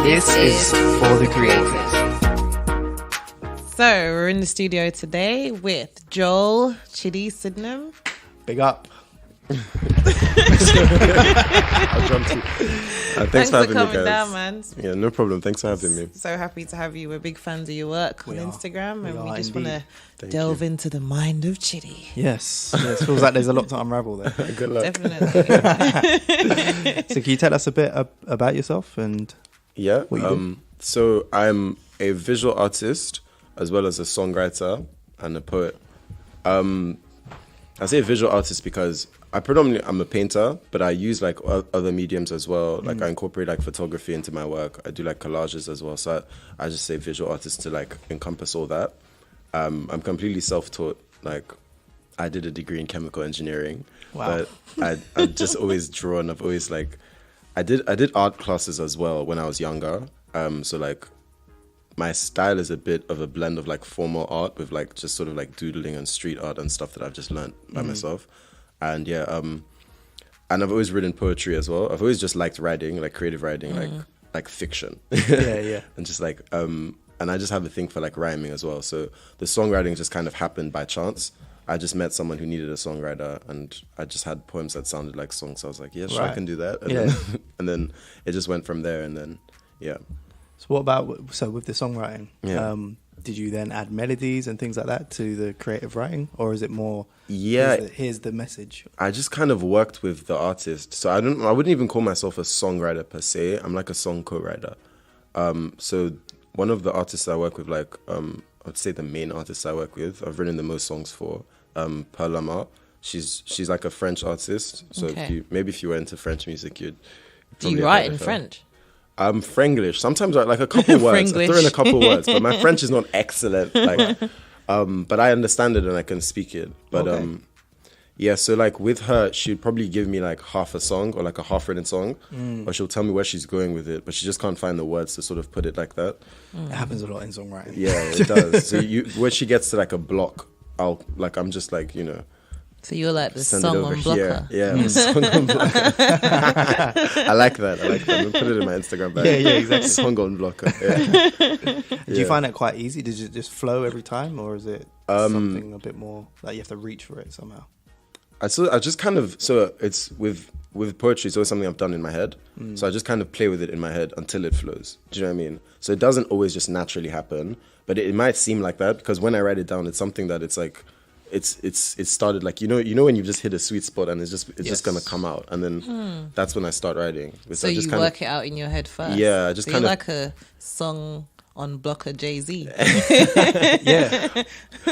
This is for the creators. So we're in the studio today with Joel, Chidi, Sydenham. Big up. I'll jump to. Thanks for having coming me, guys. down, man. Yeah, no problem. Thanks for having me. So happy to have you. We're big fans of your work on Instagram, and we just want to Thank delve you. into the mind of Chidi. Yes. Feels like there's a lot to unravel there. Good luck. Definitely. So can you tell us a bit about yourself and Yeah. what you do? So I'm a visual artist as well as a songwriter and a poet. I say visual artist because I'm a painter, but I use like other mediums as well. Like I incorporate like photography into my work. I do like collages as well. So I just say visual artist to like encompass all that. I'm completely self-taught. Like I did a degree in chemical engineering, Wow. but I've just always drawn. I've always like, I did art classes as well when I was younger. So like my style is a bit of a blend of like formal art with like just sort of like doodling and street art and stuff that I've just learned by myself. And yeah, and I've always written poetry as well. I've always just liked writing, like creative writing, like fiction. Yeah. And just like, and I just have a thing for like rhyming as well. So the songwriting just kind of happened by chance. I just met someone who needed a songwriter, and I just had poems that sounded like songs. So I was like, yeah, sure, I Right. can do that. And, Yeah. then, and then it just went from there. And then, yeah. So what about with the songwriting? Yeah. Did you then add melodies and things like that to the creative writing, or is it more? Yeah. Here's the message. I just kind of worked with the artist. So I wouldn't even call myself a songwriter per se. I'm like a song co-writer. So one of the artists I work with, like, I'd say the main artist I work with, I've written the most songs for, Perlama. She's like a French artist. So Okay. if you were into French music, you'd Do you probably write heard in of her. French? Franglish. Sometimes I like a couple words. I throw in a couple words, but my French is not excellent. Like, but I understand it and I can speak it. But Okay. yeah. So like with her, she'd probably give me like half a song or like a half-written song, or she'll tell me where she's going with it, but she just can't find the words to sort of put it like that. It happens a lot in songwriting. Yeah, it does. So when she gets to like a block, I'm just like, So you're like the send it song over on blocker. here. Yeah, song on blocker. I like that. I'm gonna put it in my Instagram bio. Yeah, exactly. Song on blocker. Yeah. Do you find it quite easy? Does it just flow every time, or is it something a bit more like you have to reach for it somehow? I just kind of, so it's with poetry, it's always something I've done in my head. So I just kind of play with it in my head until it flows. Do you know what I mean? So it doesn't always just naturally happen, but it might seem like that because when I write it down, it's something that it's like, it started like, when you just hit a sweet spot and it's just gonna come out, and then that's when I start writing. So you work it out in your head first. Yeah, I just so kind you're of like a song on blocker Jay-Z. Yeah.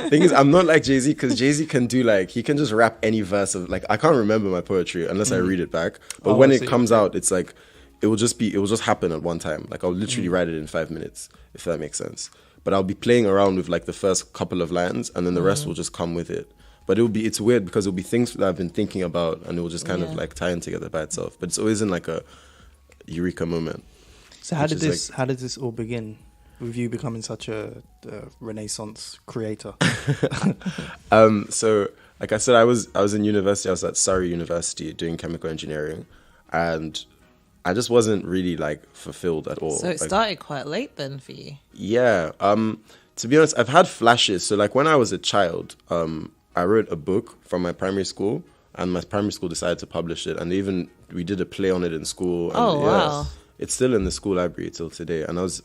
Thing is, I'm not like Jay-Z because Jay-Z can do like, he can just rap any verse of like, I can't remember my poetry unless I read it back. But when I it see. comes out, it's like, it will just happen at one time. Like I'll literally write it in 5 minutes, if that makes sense. But I'll be playing around with like the first couple of lines and then the rest will just come with it. But it's weird because it'll be things that I've been thinking about and it will just kind of like tie in together by itself. But it's always in like a eureka moment. So how Which did is this all begin? With you becoming such a Renaissance creator? So like I said, I was in university. I was at Surrey University doing chemical engineering, and I just wasn't really like fulfilled at all. So it Like, started quite late then for you. yeah. To be honest, I've had flashes. So like when I was a child, I wrote a book from my primary school, and my primary school decided to publish it, and we did a play on it in school. And, Oh, yeah, wow. It's still in the school library till today, and I was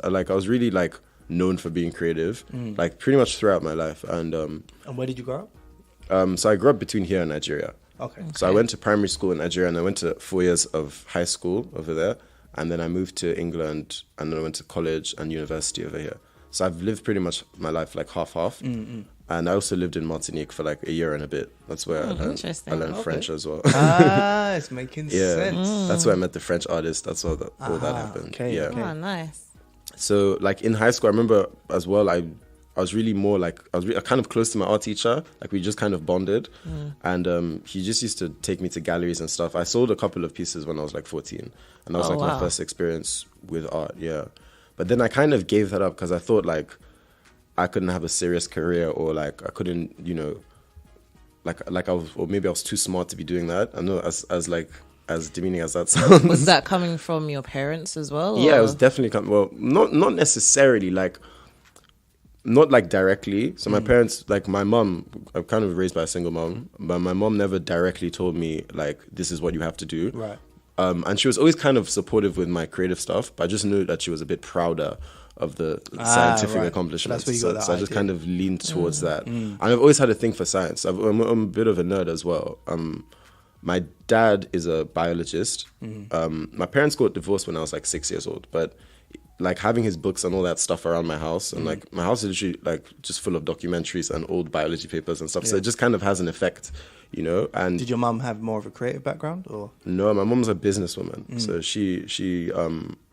really like known for being creative, like pretty much throughout my life. And And where did you grow up? so I grew up between here and Nigeria. Okay. So I went to primary school in Nigeria, and I went to 4 years of high school over there, and then I moved to England, and then I went to college and university over here. So I've lived pretty much my life like half. And I also lived in Martinique for like a year and a bit. That's where I interesting. learned Okay. French as well. Ah, it's making Yeah, sense. that's where I met the French artist. That's all that happened. okay, Yeah. okay. Oh, nice. So like in high school, I remember as well, I was really more like, I was kind of close to my art teacher. Like we just kind of bonded. And he just used to take me to galleries and stuff. I sold a couple of pieces when I was like 14. And that was Oh, like my wow. first experience with art, yeah. But then I kind of gave that up because I thought like I couldn't have a serious career, or like I couldn't, like I was, or maybe I was too smart to be doing that. I know as like as demeaning as that sounds. Was that coming from your parents as well? Yeah, or? it was definitely well, not necessarily like, not like directly. So my parents, like my mom, I'm kind of raised by a single mom, but my mom never directly told me like this is what you have to do. Right. And she was always kind of supportive with my creative stuff, but I just knew that she was a bit prouder of the scientific right. accomplishments. So that's where you got that so I just idea. kind of leaned towards that. And I've always had a thing for science. I'm a bit of a nerd as well. My dad is a biologist. My parents got divorced when I was like 6 years old, but like having his books and all that stuff around my house, and like my house is literally like just full of documentaries and old biology papers and stuff. So it just kind of has an effect, you know. And Did your mum have more of a creative background, or? no, my mom's a businesswoman, so she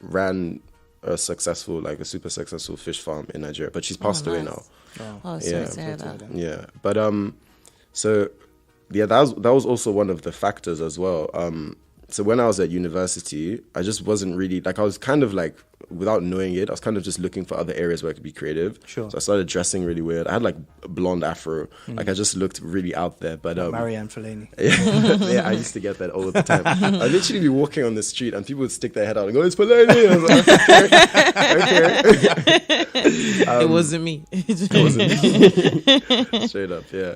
ran a super successful fish farm in Nigeria, but she's passed away now. Oh, sorry to hear that. Yeah, but so yeah, that was also one of the factors as well. So when I was at university, I just wasn't really like, I was kind of like, without knowing it, I was kind of just looking for other areas where I could be creative. Sure. So I started dressing really weird. I had like a blonde afro, like I just looked really out there. But Marianne Fellaini. yeah, I used to get that all the time. I'd literally be walking on the street and people would stick their head out and go, "It's Fellaini." I was like, okay. It wasn't me. Straight up, yeah.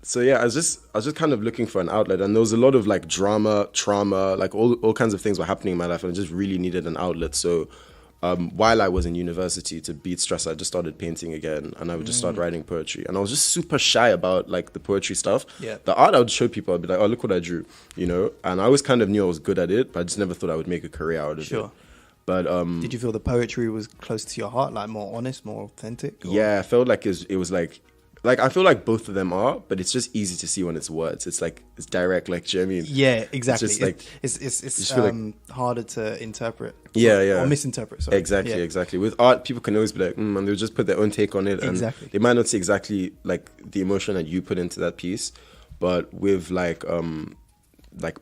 So yeah, I was just kind of looking for an outlet, and there was a lot of like drama, trauma, like all kinds of things were happening in my life, and I just really needed an outlet. So while I was in university, to beat stress, I just started painting again, and I would just start writing poetry. And I was just super shy about like the poetry stuff. Yeah. The art I would show people, I'd be like, "Oh, look what I drew," you know. And I always kind of knew I was good at it, but I just never thought I would make a career out of it. Sure. But Did you feel the poetry was close to your heart, like more honest, more authentic? Or? yeah, I felt like it was like I feel like both of them are, but it's just easy to see when it's words. It's like it's direct, like, do you know what I mean? Yeah, exactly. It's just like it's just feel like- harder to interpret. Yeah. Or misinterpret. Sorry. Exactly. With art, people can always be like, and they'll just put their own take on it, and Exactly. they might not see exactly like the emotion that you put into that piece, but with like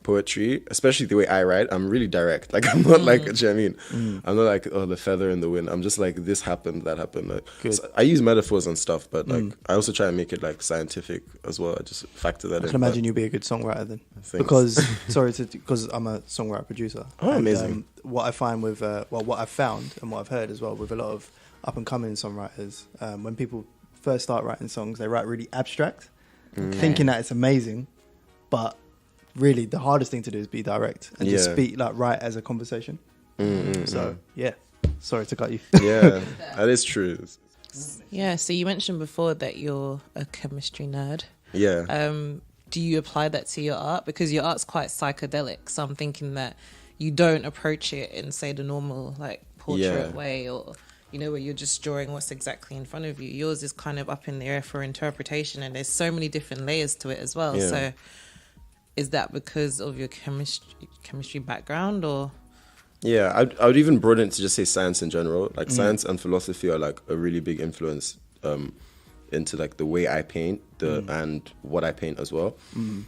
poetry, especially the way I write, I'm really direct. Like I'm not like, do you know what I mean? I'm not like, oh, the feather in the wind. I'm just like, this happened, that happened. Like, Good. so I use metaphors and stuff, but like I also try and make it like scientific as well. I just factor that in. I can imagine you'd be a good songwriter then. Thanks. Because I'm a songwriter producer. Oh, amazing. What I find with what I've found and what I've heard as well with a lot of up and coming songwriters, when people first start writing songs, they write really abstract, thinking that it's amazing, but really the hardest thing to do is be direct and just speak, like, write as a conversation. So yeah, sorry to cut you. Yeah, that is true. Yeah, so you mentioned before that you're a chemistry nerd. Yeah. Do you apply that to your art? Because your art's quite psychedelic, so I'm thinking that you don't approach it in, say, the normal like portrait way, or where you're just drawing what's exactly in front of you. Yours is kind of up in the air for interpretation, and there's so many different layers to it as well. Yeah. So is that because of your chemistry background, or? Yeah, I would even broaden it to just say science in general. Like science and philosophy are like a really big influence into like the way I paint and what I paint as well.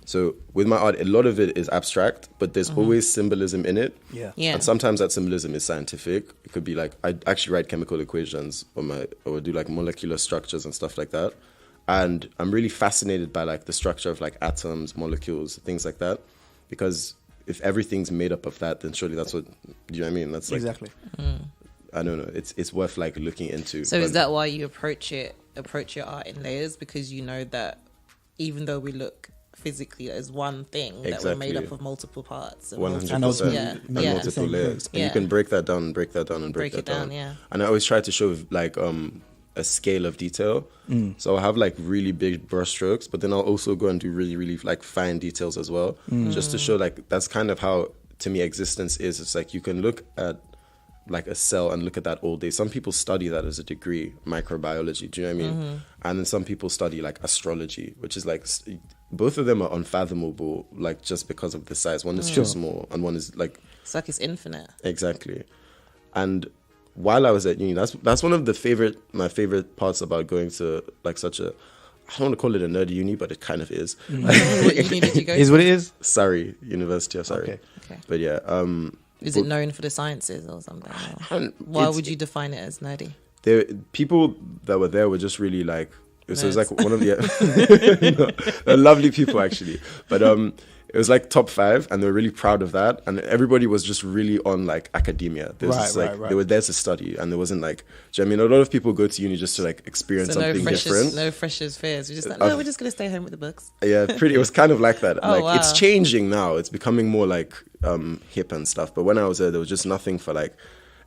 So with my art, a lot of it is abstract, but there's always symbolism in it. Yeah. And sometimes that symbolism is scientific. It could be like, I actually write chemical equations or do like molecular structures and stuff like that. And I'm really fascinated by like the structure of like atoms, molecules, things like that, because if everything's made up of that, then surely that's what, do you know what I mean? That's like, Exactly. I don't know. It's worth like looking into. So is that why you approach your art in layers? Because you know that even though we look physically as one thing, that we're made up of multiple parts. 100%. And Multiple layers. And you can break that down and break that down and break that down. Yeah. And I always try to show like a scale of detail. So I'll have like really big brush strokes, but then I'll also go and do really, really like fine details as well. Just to show like that's kind of how, to me, existence is. It's like you can look at like a cell and look at that all day. Some people study that as a degree, microbiology, do you know what I mean? And then some people study like astrology, which is like, both of them are unfathomable, like just because of the size. One is too small and one is like... It's like it's infinite. Exactly. And while I was at uni, that's one of my favorite parts about going to like such a, I don't want to call it a nerdy uni, but it kind of is. What uni did you go Is to? what it is. Surrey University of Surrey. Okay. But yeah, is it known for the sciences or something? Or why would you define it as nerdy? People that were there were just really like, so it was Nerds. like one of the they're lovely people actually, but it was like top 5, and they were really proud of that. And everybody was just really on like academia. There was just, like, they were there to study, and there wasn't like, do you know what I mean? A lot of people go to uni just to like experience something different. No freshers' fairs. We're just like, no, we're just gonna stay home with the books. Yeah, pretty. It was kind of like that. Oh, like wow. It's changing now. It's becoming more like hip and stuff. But when I was there was just nothing for like,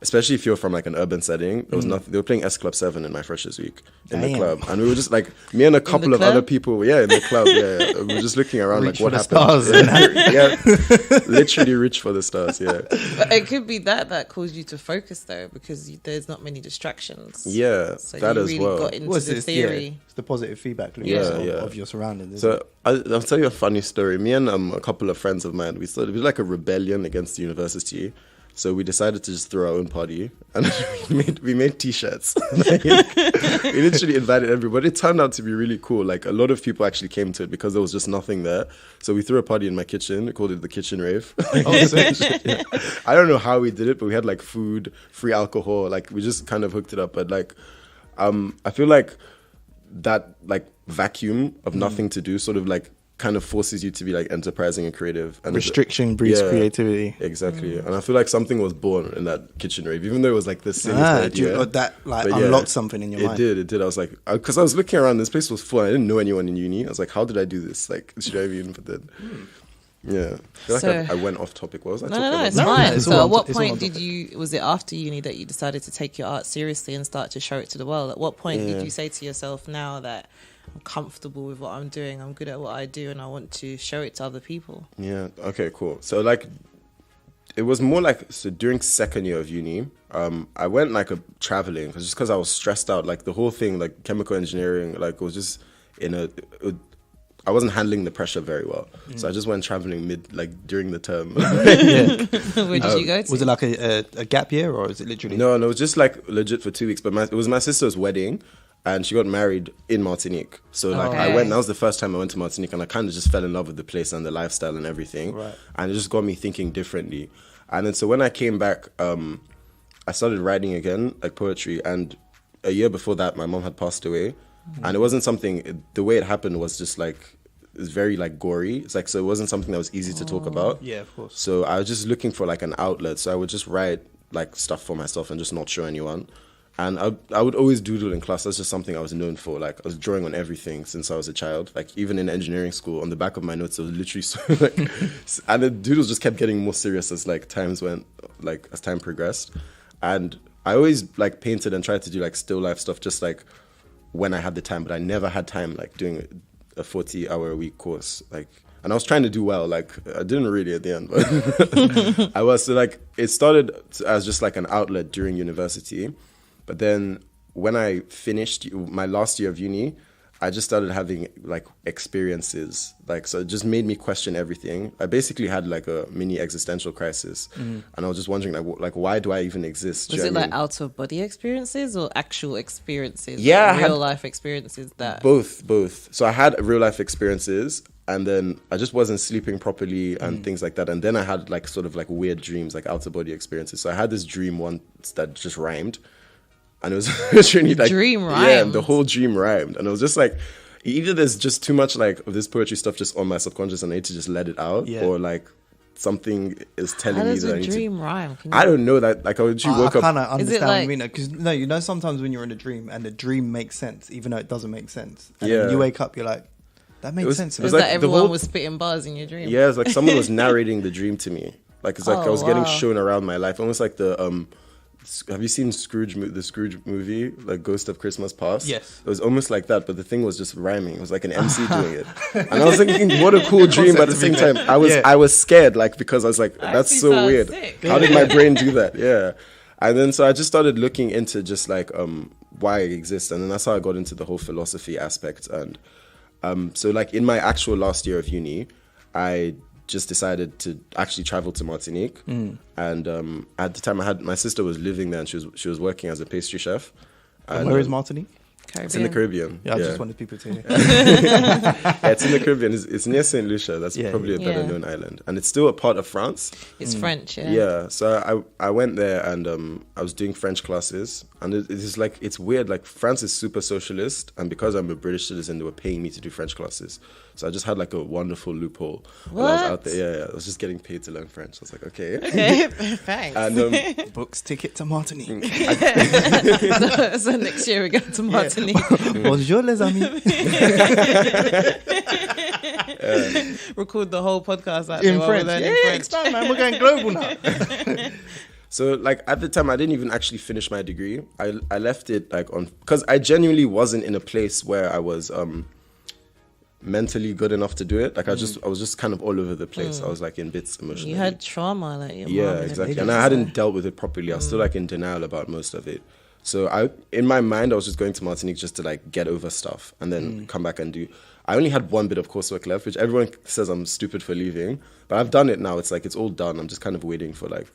especially if you're from like an urban setting, there was nothing. They were playing S Club 7 in my freshers week in the club, and we were just like, me and a couple of other people, in the club, we were just looking around Reach like, what for the happened? stars. Literally reach for the stars. Yeah, But it could be that caused you to focus though, because there's not many distractions. Yeah, so that you as really well. got into What's the this? theory. It's the positive feedback loop of your surroundings. So I'll tell you a funny story. Me and a couple of friends of mine, we was like a rebellion against the university. So we decided to just throw our own party, and we made T-shirts. We literally invited everybody. It turned out to be really cool. Like a lot of people actually came to it because there was just nothing there. So we threw a party in my kitchen. We called it the kitchen rave. Yeah. I don't know how we did it, but we had like food, free alcohol. Like we just kind of hooked it up. But like, I feel like that like vacuum of nothing to do sort of like kind of forces you to be like enterprising and creative, and restriction breeds creativity. Exactly. And I feel like something was born in that kitchen rave, even though it was like the silliest idea. That like unlocked something in your mind. It did. I was like, because I was looking around, this place was full. I didn't know anyone in uni. I was like, how did I do this? Like, should I even? But then, yeah, I feel like I went off topic. What was I talking about? It's fine. it's So all at on- what it's all on point did topic. you, was it after uni that you decided to take your art seriously and start to show it to the world? At what point did you say to yourself, now that I'm comfortable with what I'm doing, I'm good at what I do, and I want to show it to other people? Yeah. Okay. Cool. So like, it was more like, so during second year of uni, I went like traveling because I was stressed out. Like the whole thing, like chemical engineering, like it was just I wasn't handling the pressure very well, so I just went traveling during the term. Where did you go to? Was it like a gap year, or is it literally? No, it was just like legit for 2 weeks. But it was my sister's wedding, and she got married in Martinique. So like I went. That was the first time I went to Martinique, and I kind of just fell in love with the place and the lifestyle and everything. Right. And it just got me thinking differently. And then so when I came back, I started writing again, like poetry. And a year before that, my mom had passed away, and it wasn't something. The way it happened was just like, it's very like gory. It's like, so it wasn't something that was easy to talk about. Yeah, of course. So I was just looking for like an outlet. So I would just write like stuff for myself and just not show anyone. And I would always doodle in class. That's just something I was known for. Like I was drawing on everything since I was a child. Like even in engineering school, on the back of my notes, there was literally so like, and the doodles just kept getting more serious as like as time progressed. And I always like painted and tried to do like still life stuff, just like when I had the time. But I never had time like doing a 40-hour-a-week course, like, and I was trying to do well. Like, I didn't really at the end, but I was. So like, it started as just like an outlet during university, but then when I finished my last year of uni, I just started having like experiences. Like, so it just made me question everything. I basically had like a mini existential crisis, and I was just wondering like why do I even exist? Was it like out of body experiences or actual experiences? Yeah, like real life experiences that. Both. So I had real life experiences, and then I just wasn't sleeping properly and things like that. And then I had like sort of like weird dreams, like out of body experiences. So I had this dream once that just rhymed, and it was really like Dream yeah, rhymed? the whole dream rhymed, and it was just like, either there's just too much like of this poetry stuff just on my subconscious and I need to just let it out, or like something is telling How me does that I a need to. dream rhyme? Can I don't know that. Like I literally woke I up. kind of Is it understand what you like- mean, because you know sometimes when you're in a dream and the dream makes sense, even though it doesn't make sense. And Yeah. then you wake up, you're like, that makes was- sense. it Was was that like the everyone whole- was spitting bars in your dream? Yeah, it's like someone was narrating the dream to me. Like it's like I Oh, was getting wow. shown around my life, almost like the have you seen the Scrooge movie, like Ghost of Christmas Past? Yes. It was almost like that, but the thing was just rhyming. It was like an MC doing it, and I was thinking, what a cool dream. But at the same time, I was scared, like because I was like, that's actually so sounds weird. sick. How did my brain do that? Yeah. And then so I just started looking into just like why I exist, and then that's how I got into the whole philosophy aspect. And so like in my actual last year of uni, I just decided to actually travel to Martinique. And at the time, my sister was living there, and she was working as a pastry chef. And, Where is Martinique? Caribbean. It's in the Caribbean. Yeah, I just wanted people to hear. Yeah, it's in the Caribbean. It's near Saint Lucia. That's Yeah, probably a yeah. better known island, and it's still a part of France. It's French, yeah. Yeah, so I went there, and I was doing French classes, and it is like, it's weird. Like France is super socialist, and because I'm a British citizen, they were paying me to do French classes. So I just had like a wonderful loophole while I was out there. Yeah, I was just getting paid to learn French. I was like, okay. Thanks. And Books ticket to Martinique. So next year we go to Martinique. Bonjour les amis. Record the whole podcast out In there French. while we're Yeah, learning French. expand, man. We're going global now. so like at the time I didn't even actually finish my degree. I left it like on because I genuinely wasn't in a place where I was mentally good enough to do it. Like I was just kind of all over the place. I was like in bits emotionally. You had trauma, like your Yeah, mom exactly. And I hadn't dealt with it properly. I was still like in denial about most of it. So in my mind, I was just going to Martinique just to like get over stuff and then come back and do. I only had one bit of coursework left, which everyone says I'm stupid for leaving, but I've done it now. It's like it's all done. I'm just kind of waiting for like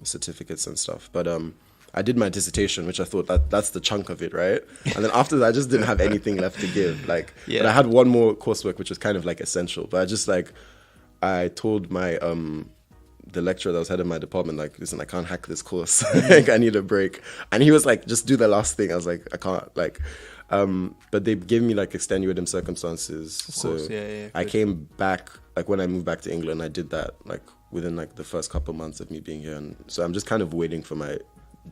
certificates and stuff. But I did my dissertation, which I thought that's the chunk of it, right? And then after that, I just didn't have anything left to give. Like, but I had one more coursework, which was kind of like essential. But I just like I told my the lecturer that was head of my department, like, listen, I can't hack this course. Like, I need a break. And he was like, just do the last thing. I was like, I can't, like, but they gave me like extenuating circumstances. Of course, yeah, I came back, like when I moved back to England, I did that like within like the first couple of months of me being here. And so I'm just kind of waiting for my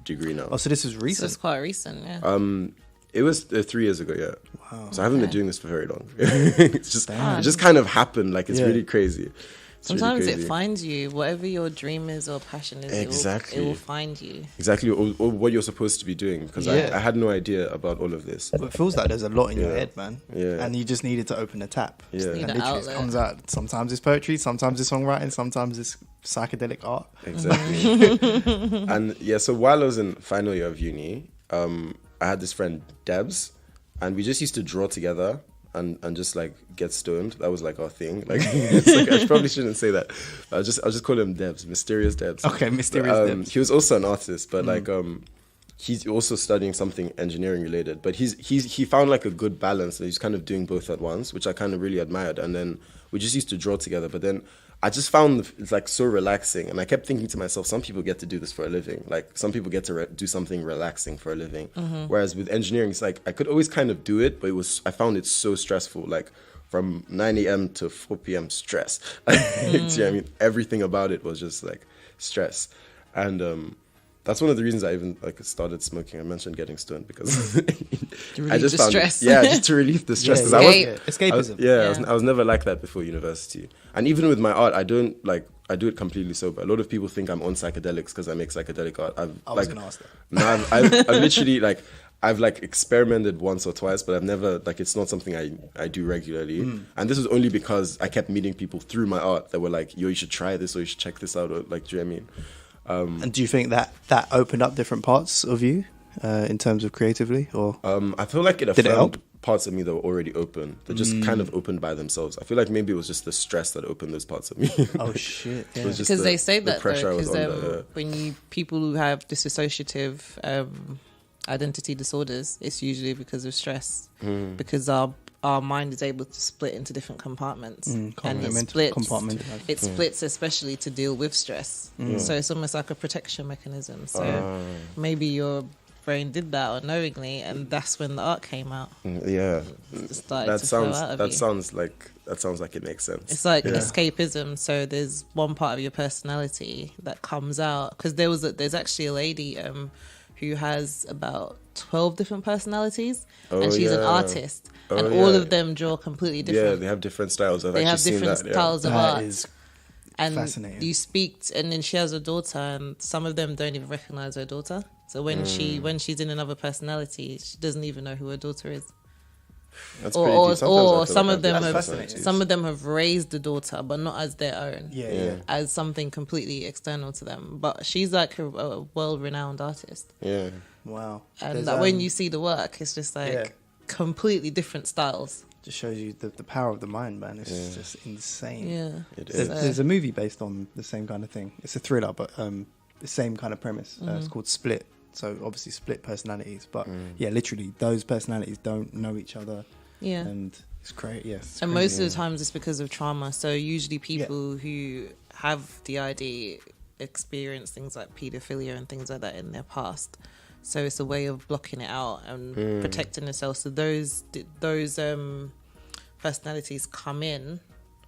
degree now. Oh, so this is So recent. it's quite recent, yeah. It was 3 years ago, yeah. Wow. So I haven't been doing this for very long. It just kind of happened. Like, it's really crazy. Sometimes it finds you. Whatever your dream is or passion is, Exactly. it will find you. Exactly, or what you're supposed to be doing. Because I had no idea about all of this. But it feels like there's a lot in your head, man. Yeah. And you just needed to open the tap. Yeah. Need And an literally it outlet. comes out. Sometimes it's poetry, sometimes it's songwriting, sometimes it's psychedelic art. Exactly. And yeah, so while I was in final year of uni, I had this friend, Debs, and we just used to draw together and just like get stoned. That was like our thing. Like, it's like I probably shouldn't say that. I'll just call him Debs, Mysterious Debs. Okay, Mysterious Debs. He was also an artist, but like he's also studying something engineering related. But he found like a good balance. And he's kind of doing both at once, which I kind of really admired. And then we just used to draw together. But then I just found it's like so relaxing, and I kept thinking to myself, some people get to do this for a living. Like some people get to do something relaxing for a living. Whereas with engineering, it's like I could always kind of do it, but I found it so stressful. Like from 9 a.m. to 4 p.m. stress. Do you know what I mean? Everything about it was just like stress, and that's one of the reasons I even like started smoking. I mentioned getting stoned because I just found stress. just to relieve the stress. Yeah, Because escapism. I was never like that before university. And even with my art, I do it completely sober. A lot of people think I'm on psychedelics because I make psychedelic art. I was gonna ask that. No, I've literally like I've like experimented once or twice, but I've never like it's not something I do regularly. And this was only because I kept meeting people through my art that were like, yo, you should try this or you should check this out, or like, do you know what I mean? And do you think that opened up different parts of you in terms of creatively, or I feel like it Did it help? affirmed parts of me that were already open. They just kind of opened by themselves. I feel like maybe it was just the stress that opened those parts of me. oh shit, It was yeah. just Because they say that pressure though, I was because under. when people who have dissociative identity disorders, it's usually because of stress, because our mind is able to split into different compartments, and it splits especially to deal with stress. So it's almost like a protection mechanism. So maybe your brain did that unknowingly, and that's when the art came out. Yeah, It started to flow out of you. sounds like it makes sense. It's like escapism. So there's one part of your personality that comes out, because there's actually a lady who has about 12 different personalities, and she's an artist, and all of them draw completely different. Yeah, they have different styles. They have different styles of That art. is And fascinating. you speak, and then she has a daughter, and some of them don't even recognize her daughter. So when she's in another personality, she doesn't even know who her daughter is. That's pretty deep. Sometimes I feel some like of them I've have fascinating. some of them have raised the daughter, but not as their own. Yeah. As something completely external to them. But she's like a well-renowned artist, Yeah. Wow. and There's, like when you see the work, it's just like yeah. completely different styles. just shows you the power of the mind, man. It's just insane. Yeah, It There's, is. there's a movie based on the same kind of thing. It's a thriller, but the same kind of premise. It's called Split. So obviously split personalities, but yeah, literally those personalities don't know each other. yeah. And it's great. Yes. And most of the times it's because of trauma. So usually people who have DID experience things like paedophilia and things like that in their past. So it's a way of blocking it out and protecting themselves. So those personalities come in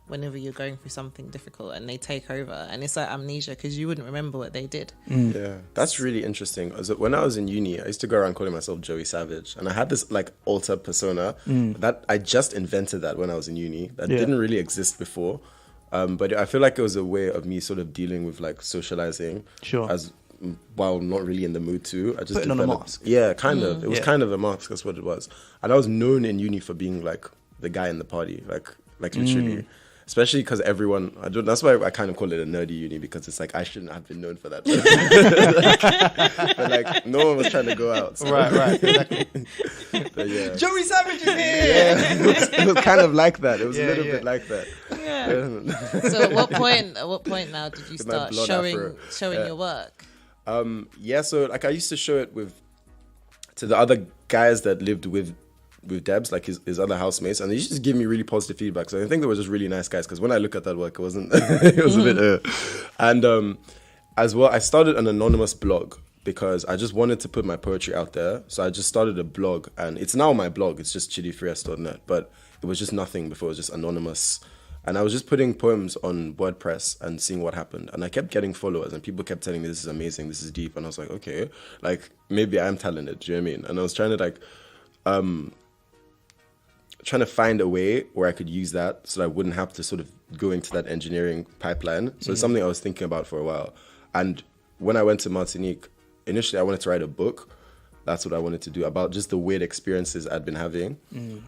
whenever you're going through something difficult, and they take over, and it's like amnesia because you wouldn't remember what they did. Yeah, that's really interesting. When I was in uni, I used to go around calling myself Joey Savage, and I had this like alter persona that I just invented that when I was in uni. That didn't really exist before, but I feel like it was a way of me sort of dealing with like socializing, as while not really in the mood to. I just putting on a mask. Yeah, kind of. It was kind of a mask. That's what it was, and I was known in uni for being like the guy in the party, like literally. Especially because everyone, that's why I kind of call it a nerdy uni, because it's like I shouldn't have been known for that. But like no one was trying to go out. So. Right, exactly. But yeah. Joey Savage is here. Yeah, it was kind of like that. It was a little bit like that. Yeah. So at what point now did you start showing your work? So like I used to show it to the other guys that lived with Debs, like his other housemates, and they used to just give me really positive feedback. So I think they were just really nice guys, because when I look at that work, it wasn't. It was a bit. And as well, I started an anonymous blog because I just wanted to put my poetry out there. So I just started a blog, and it's now my blog. It's just chidi3s.net, but it was just nothing before. It was just anonymous. And I was just putting poems on WordPress and seeing what happened. And I kept getting followers, and people kept telling me, this is amazing, this is deep. And I was like, okay, like maybe I am talented. Do you know what I mean? And I was trying to find a way where I could use that so that I wouldn't have to sort of go into that engineering pipeline. So it's something I was thinking about for a while. And when I went to Martinique, initially I wanted to write a book. That's what I wanted to do, about just the weird experiences I'd been having.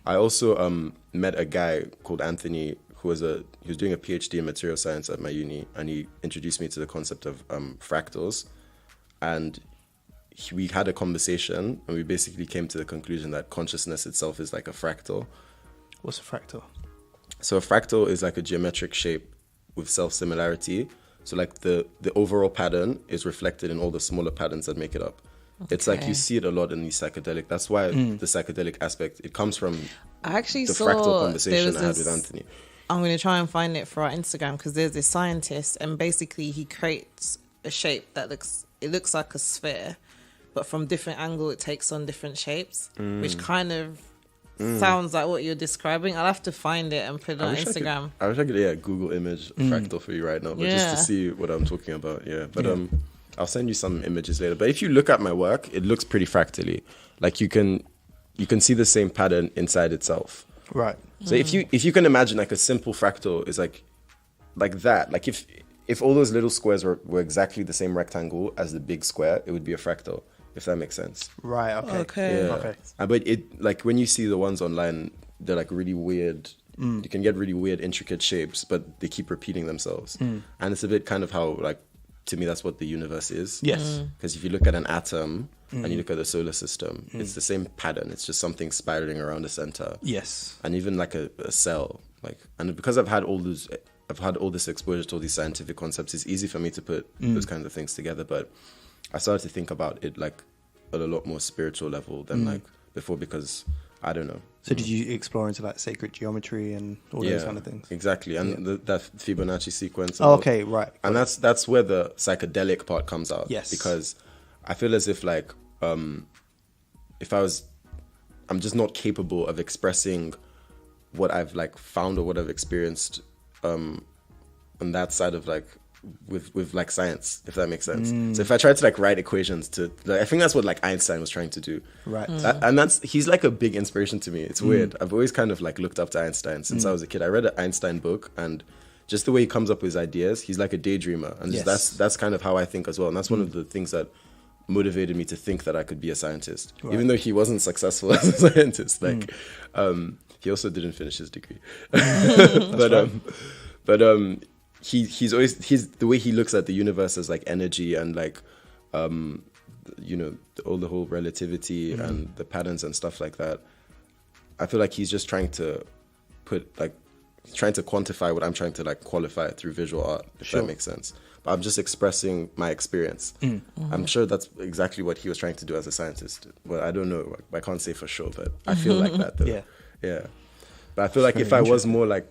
I also met a guy called Anthony who was doing a PhD in material science at my uni, and he introduced me to the concept of fractals. And we had a conversation, and we basically came to the conclusion that consciousness itself is like a fractal. What's a fractal? So a fractal is like a geometric shape with self-similarity. So like the overall pattern is reflected in all the smaller patterns that make it up. Okay. It's like you see it a lot in the psychedelic. That's why the psychedelic aspect, it comes from I actually the saw fractal conversation I had with Anthony. I'm going to try and find it for our Instagram, because there's this scientist, and basically he creates a shape that looks like a sphere, but from different angle it takes on different shapes, which kind of sounds like what you're describing. I'll have to find it and put it on Instagram. I wish I could Google image fractal for you right now, but just to see what I'm talking about. But I'll send you some images later. But if you look at my work, it looks pretty fractally. Like you can see the same pattern inside itself. Right. So if you can imagine like a simple fractal is like that. Like if all those little squares were exactly the same rectangle as the big square, it would be a fractal. If that makes sense. Right. Okay. Yeah. Okay. But it, like when you see the ones online, they're like really weird. You can get really weird, intricate shapes, but they keep repeating themselves. And it's a bit kind of how, like, to me, that's what the universe is. Yes. Because if you look at an atom and you look at the solar system, it's the same pattern. It's just something spiraling around the center. Yes. And even like a cell, like, and because I've had all this exposure to all these scientific concepts, it's easy for me to put those kinds of things together. But I started to think about it like at a lot more spiritual level than like before, because I don't know. So did you explore into like sacred geometry and all those kind of things? Exactly. And that Fibonacci sequence. Oh, okay, right. And that's where the psychedelic part comes out. Yes. Because I feel as if like if I'm just not capable of expressing what I've like found or what I've experienced on that side of like with like science, if that makes sense. So if I try to like write equations I think that's what like Einstein was trying to do. Right. He's like a big inspiration to me. It's weird. I've always kind of like looked up to Einstein since I was a kid. I read an Einstein book, and just the way he comes up with his ideas, he's like a daydreamer. And just that's kind of how I think as well. And that's one of the things that motivated me to think that I could be a scientist. Right. Even though he wasn't successful as a scientist. Like he also didn't finish his degree. He's the way he looks at the universe as like energy and like all the whole relativity and the patterns and stuff like that. I feel like he's just trying to quantify what I'm trying to like qualify through visual art, if that makes sense. But I'm just expressing my experience. I'm sure that's exactly what he was trying to do as a scientist. Well, I don't know. I can't say for sure, but I feel like that though. Yeah. But I feel like if I was more like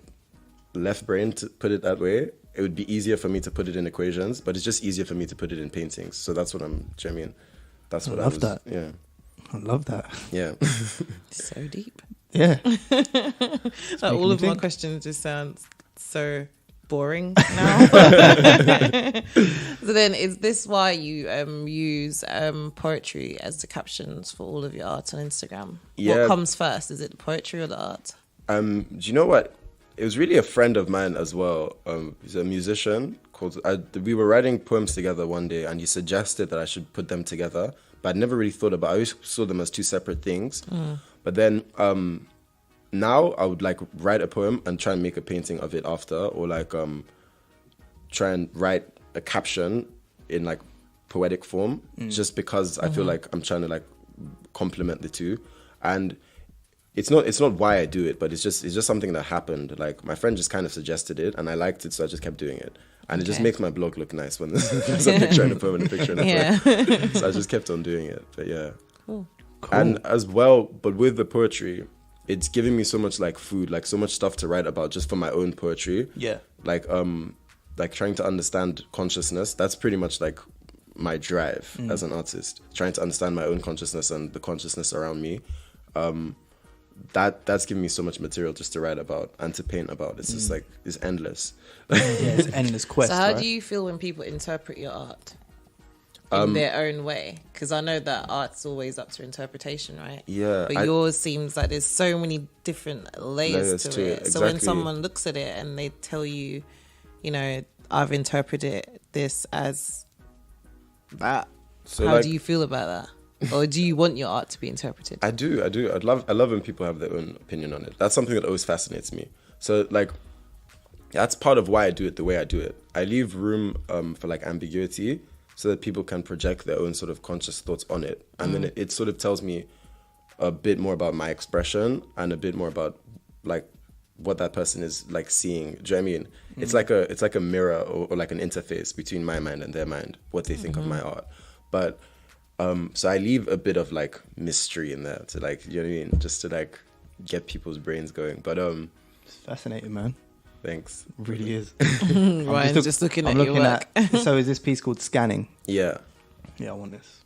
left brain, to put it that way, it would be easier for me to put it in equations, but it's just easier for me to put it in paintings. So that's what that's what I love. That. Yeah. I love that. Yeah. So deep. Yeah. Like, all me of my think. questions just sound so boring now. So then, is this why you use poetry as the captions for all of your art on Instagram? Yeah. What comes first? Is it the poetry or the art? Do you know what? It was really a friend of mine as well. He's a musician. We were writing poems together one day, and he suggested that I should put them together. But I'd never really thought about. I always saw them as two separate things. But then now I would like write a poem and try and make a painting of it after, or like try and write a caption in like poetic form, just because I feel like I'm trying to like complement the two. And it's not why I do it, but it's just something that happened. Like my friend just kind of suggested it, and I liked it, so I just kept doing it. And it just makes my blog look nice when there's a picture and a poem and a picture and a poem. So I just kept on doing it. But yeah. Cool. And as well, but with the poetry, it's giving me so much like food, like so much stuff to write about just for my own poetry. Yeah. Like trying to understand consciousness. That's pretty much like my drive as an artist. Trying to understand my own consciousness and the consciousness around me. That's given me so much material just to write about and to paint about. It's just like, it's endless. Yeah, it's an endless quest. So how right? do you feel when people interpret your art in their own way? Because I know that art's always up to interpretation, right? Yeah. But yours seems like there's so many different layers to it. So when exactly. someone looks at it and they tell you, you know, I've interpreted this as that, So how like, do you feel about that? Or do you want your art to be interpreted? I do. I love when people have their own opinion on it. That's something that always fascinates me. So like, that's part of why I do it the way I do it. I leave room for like ambiguity so that people can project their own sort of conscious thoughts on it. And then it sort of tells me a bit more about my expression and a bit more about like what that person is like seeing. Do you know what I mean? It's like a mirror or like an interface between my mind and their mind, what they think of my art. But so I leave a bit of like mystery in there to like, you know what I mean? Just to like get people's brains going. But It's fascinating, man. thanks. It really is. Ryan's just looking at your work. So is this piece called Scanning? Yeah. Yeah, I want this.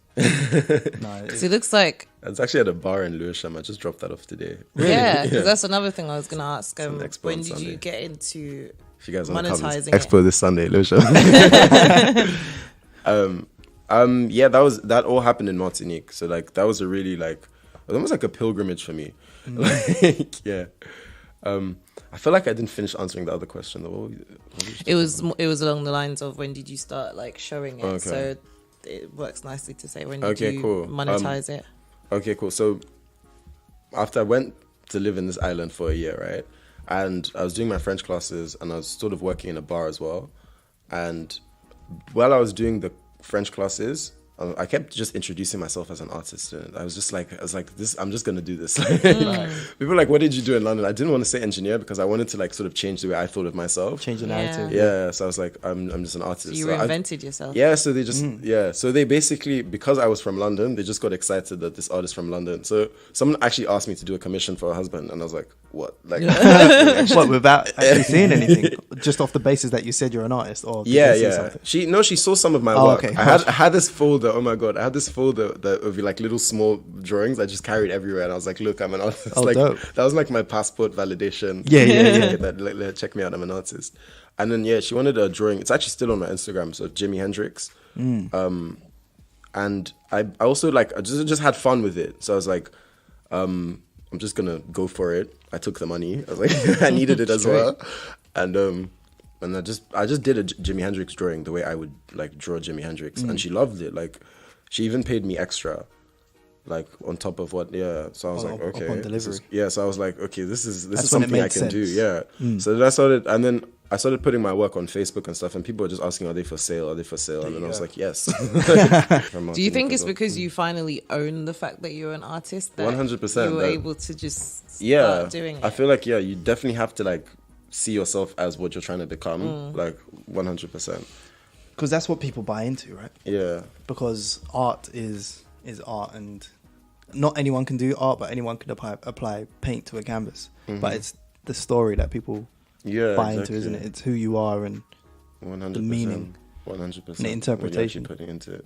No, Because it looks like, It's actually at a bar in Lewisham. I just dropped that off today. yeah, because that's another thing I was going to ask. It's an expo When on did you Sunday. get into If you guys want to come, monetizing it's expo this Sunday, Lewisham. Yeah, that all happened in Martinique. So like that was a really like, it was almost like a pilgrimage for me. Like, yeah. I feel like I didn't finish answering the other question though. What was you It was along the lines of when did you start like showing it? Okay. So it works nicely to say when did Okay, you cool. monetize it? Okay, cool. So after I went to live in this island for a year, right? And I was doing my French classes and I was sort of working in a bar as well. And while I was doing the French classes, I kept just introducing myself as an artist. And I was like, this, I'm just going to do this. People were like, what did you do in London? I didn't want to say engineer because I wanted to like sort of change the way I thought of myself. change the Yeah. narrative. Yeah, so I was like, I'm just an artist. So you So I- reinvented yourself. Yeah, so they just so they basically, because I was from London, they just got excited that this artist from London. So someone actually asked me to do a commission for a husband, and I was like, what? Like, What, without actually seeing anything? Just off the basis that you said you're an artist? Or did yeah, they see yeah. something? She saw some of my Oh, work. okay. I had this folder. Oh my god, I had this folder that of like little small drawings I just carried everywhere, and I was like, look, I'm an artist. Oh, like dope. that was like my passport validation. Yeah. that like, check me out, I'm an artist. And then yeah, she wanted a drawing. It's actually still on my Instagram. So Jimi Hendrix. And I also like I just had fun with it. So I was like, I'm just gonna go for it. I took the money. I was like, I needed it as well. And I just did a Jimi Hendrix drawing the way I would like draw Jimi Hendrix, and she loved it. Like, she even paid me extra, like on top of what. Yeah, so I was like, okay, upon this is- delivery. yeah, so I was like, okay, this is That's when it something I made can do. sense. Yeah. So then I started, and then I started putting my work on Facebook and stuff, and people were just asking, are they for sale? Are they for sale? And then I was like, yes. Do you think it's because you finally own the fact that you're an artist that 100%, you were that- able to just start yeah, doing it? I feel like you definitely have to like see yourself as what you're trying to become, like 100%. Because that's what people buy into, right? Yeah. Because art is art, and not anyone can do art, but anyone can apply paint to a canvas. But it's the story that people buy into, isn't it? It's who you are and 100%, the meaning, 100%, and the interpretation. what you're actually putting into it.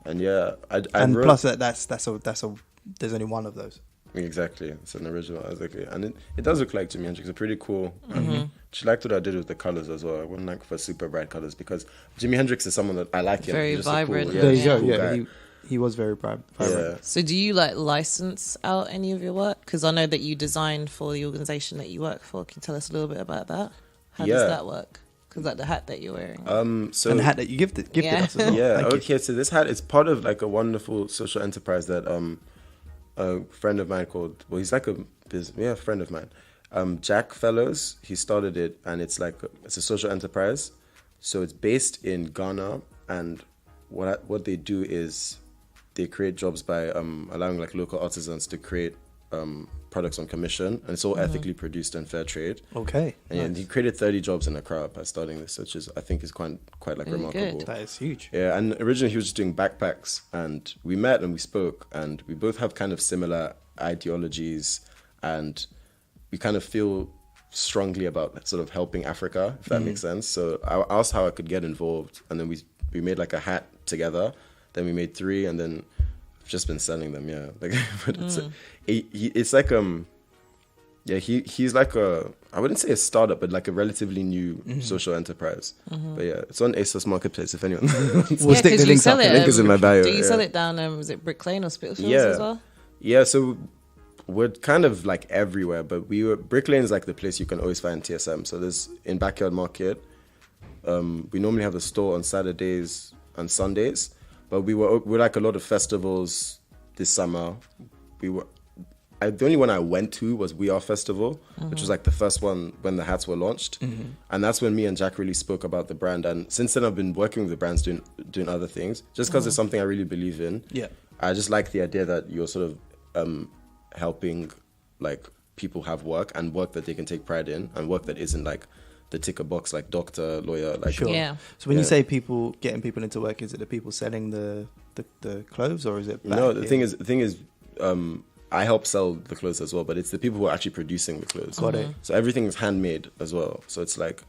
And yeah, I and wrote, plus that's there's only one of those. Exactly, it's an original, exactly, and it does look like Jimi Hendrix. It's pretty cool. She liked what I did with the colors as well. I wouldn't like for super bright colors because Jimi Hendrix is someone that I like. Him. Very He's just vibrant. There you go. cool Yeah, guy. he was very vibrant. Yeah. So do you like license out any of your work? Because I know that you designed for the organization that you work for. Can you tell us a little bit about that? How does that work? Because like the hat that you're wearing. So And the hat that you gifted us as well. yeah, Thank you. okay. So this hat is part of like a wonderful social enterprise that a friend of mine called. Well, he's like a friend of mine. Jack Fellows. He started it, and it's a social enterprise. So it's based in Ghana, and what they do is they create jobs by allowing like local artisans to create products on commission, and it's all ethically produced and fair trade. Okay. And he created 30 jobs in Accra by starting this, which is I think is quite like Really remarkable. good. That is huge. Yeah, and originally he was just doing backpacks, and we met and we spoke, and we both have kind of similar ideologies, and we kind of feel strongly about sort of helping Africa, if that makes sense. So I asked how I could get involved, and then we made like a hat together. Then we made 3, and then I've just been selling them. Yeah, like but it's like he's like I wouldn't say a startup, but like a relatively new social enterprise. But yeah, it's on ASOS Marketplace if anyone. We'll stick the links up. The link is in my bio. Do you sell yeah. it down? Was it Brick Lane or Spitalfields Yeah. as well? Yeah, so we're kind of like everywhere, but Brick Lane is like the place you can always find TSM. So there's in Backyard Market. We normally have a store on Saturdays and Sundays, but we're like a lot of festivals this summer. The only one I went to was We Are Festival, which was like the first one when the hats were launched, and that's when me and Jack really spoke about the brand. And since then, I've been working with the brands doing other things, just because it's something I really believe in. Yeah. I just like the idea that you're sort of helping like people have work and work that they can take pride in, and work that isn't like the ticker box, like doctor, lawyer, like Sure. Yeah. So when you say getting people into work, is it the people selling the clothes, or is it? No, the thing is, I help sell the clothes as well, but it's the people who are actually producing the clothes. Got it. So everything is handmade as well. So it's like,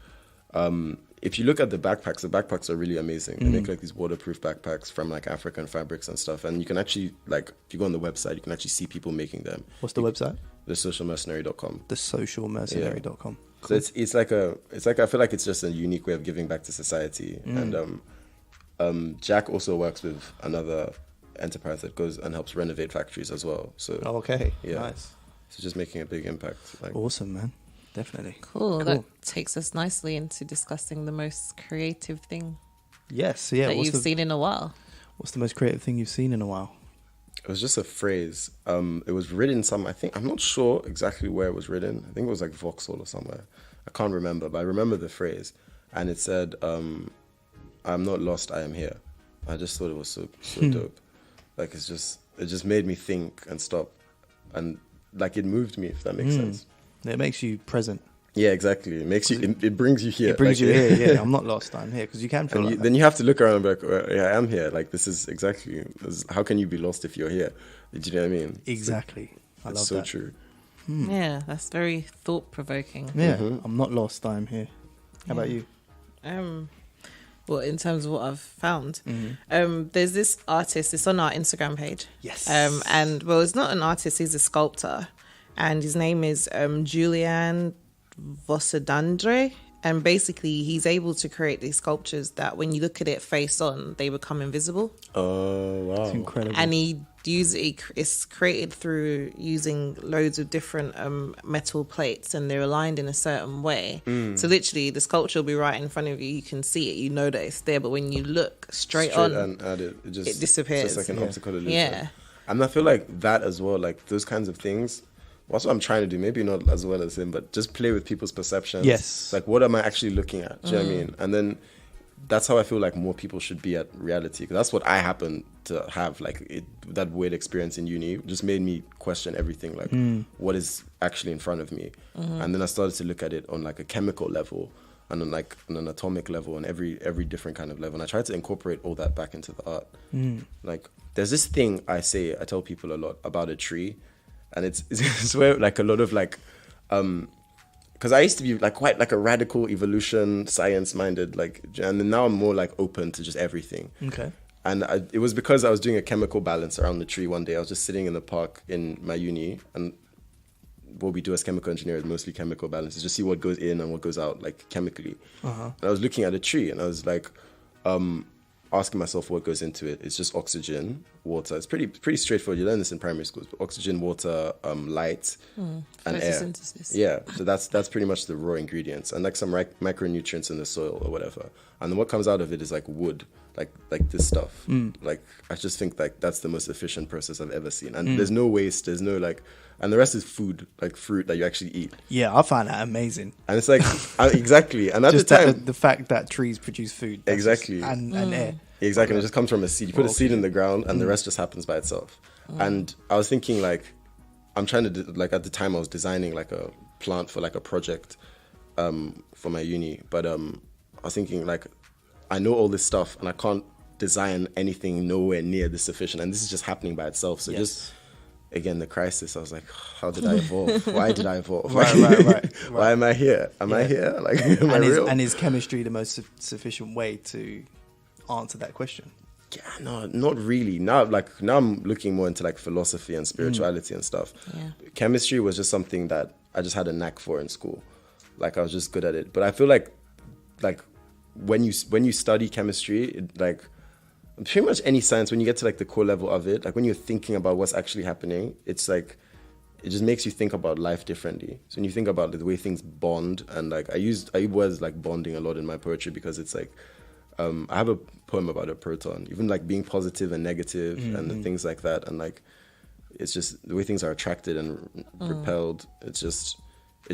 if you look at the backpacks are really amazing. They make like these waterproof backpacks from like African fabrics and stuff. And you can actually like, if you go on the website, you can actually see people making them. What's the website? thesocialmercenary.com. Thesocialmercenary.com. So it's like I feel like it's just a unique way of giving back to society. And Jack also works with another enterprise that goes and helps renovate factories as well. So Okay. yeah. Nice. So just making a big impact. Like, Awesome, man. Definitely. Cool. That takes us nicely into discussing the most creative thing Yes. Yeah. that you've seen in a while. What's the most creative thing you've seen in a while? it was just a phrase. It was written I'm not sure exactly where it was written. I think it was like Vauxhall or somewhere. I can't remember, but I remember the phrase. And it said, I'm not lost, I am here. I just thought it was so dope. Like it just made me think and stop. And like it moved me, if that makes sense. It makes you present. Yeah, exactly. It makes you. It brings you here. It brings like, you here. Yeah, I'm not lost. I'm here, because you can feel and like then you have to look around and be like, well, yeah, I am here. Like this is exactly. How can you be lost if you're here? Do you know what I mean? exactly. I It's love so that. true. Yeah, that's very thought provoking. Yeah, I'm not lost. I'm here. How about you? Well, in terms of what I've found, there's this artist. It's on our Instagram page. Yes. And well, it's not an artist. He's a sculptor, and his name is Julian Vosadandre. And basically, he's able to create these sculptures that, when you look at it face on, they become invisible. Oh wow! It's incredible. And it's created through using loads of different metal plates, and they're aligned in a certain way. So literally, the sculpture will be right in front of you. You can see it. You know that it's there. But when you look straight on, and at it, it disappears. It's just like an optical illusion. Yeah. And I feel like that as well. Like those kinds of things. That's what I'm trying to do. Maybe not as well as him, but just play with people's perceptions. Yes. Like, what am I actually looking at? Do you know what I mean? And then that's how I feel like more people should be at reality. Because that's what I happen to have. Like, that weird experience in uni just made me question everything. Like, what is actually in front of me? And then I started to look at it on like a chemical level and on like on an atomic level and every different kind of level. And I tried to incorporate all that back into the art. Like, there's this thing I tell people a lot about a tree. And it's where like a lot of like, because I used to be like quite like a radical evolution science minded, like, and then now I'm more like open to just everything. Okay. And it was because I was doing a chemical balance around the tree one day. I was just sitting in the park in my uni, and what we do as chemical engineers, mostly chemical balance, is just see what goes in and what goes out, like chemically. And I was looking at a tree, and I was like, asking myself what goes into it. It's just oxygen, water. It's pretty straightforward. You learn this in primary schools. But oxygen, water, light, and air. Photosynthesis. Yeah, so that's pretty much the raw ingredients, and like some micronutrients in the soil or whatever. And then what comes out of it is like wood, like this stuff. Like I just think like that's the most efficient process I've ever seen. And there's no waste. There's no like, and the rest is food, like fruit that you actually eat. Yeah, I find that amazing. And it's like exactly. And at Just the time, the fact that trees produce food. That's exactly, just- and air. exactly, and it just comes from a seed. You put a seed in the ground, and the rest just happens by itself. And I was thinking like, I'm trying to like at the time I was designing like a plant for like a project, for my uni. But I was thinking like, I know all this stuff, and I can't design anything nowhere near this sufficient, and this is just happening by itself. So just. Again, the crisis. I was like, "How did I evolve? Why did I evolve? Right. Why am I here? Am I here? Like, am I real?" And is chemistry the most sufficient way to answer that question? Yeah, no, not really. Now I'm looking more into like philosophy and spirituality and stuff. Yeah. Chemistry was just something that I just had a knack for in school. Like I was just good at it. But I feel like when you study chemistry, like pretty much any science, when you get to like the core level of it, like when you're thinking about what's actually happening, it's like it just makes you think about life differently. So when you think about the way things bond, and like I was like bonding a lot in my poetry, because it's like I have a poem about a proton, even like being positive and negative and things like that, and like it's just the way things are attracted and repelled. It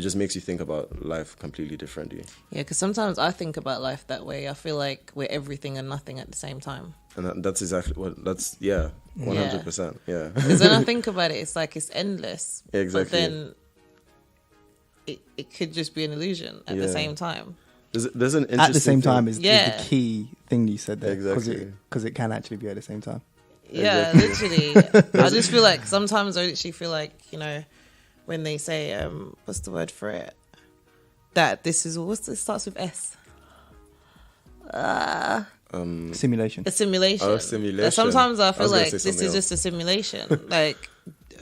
just makes you think about life completely differently. Yeah, because sometimes I think about life that way. I feel like we're everything and nothing at the same time. And that's exactly what, 100%, yeah. Because when I think about it, it's like it's endless. Exactly. But then it could just be an illusion at the same time. There's an interesting At the same thing. time is the key thing you said there. Exactly. Because it can actually be at the same time. Yeah, literally. I just feel like sometimes I literally feel like, you know, when they say, what's the word for it? That this is, it starts with S. Simulation. A simulation. Oh, simulation. That sometimes I I feel was gonna like say this something is just a simulation. Like,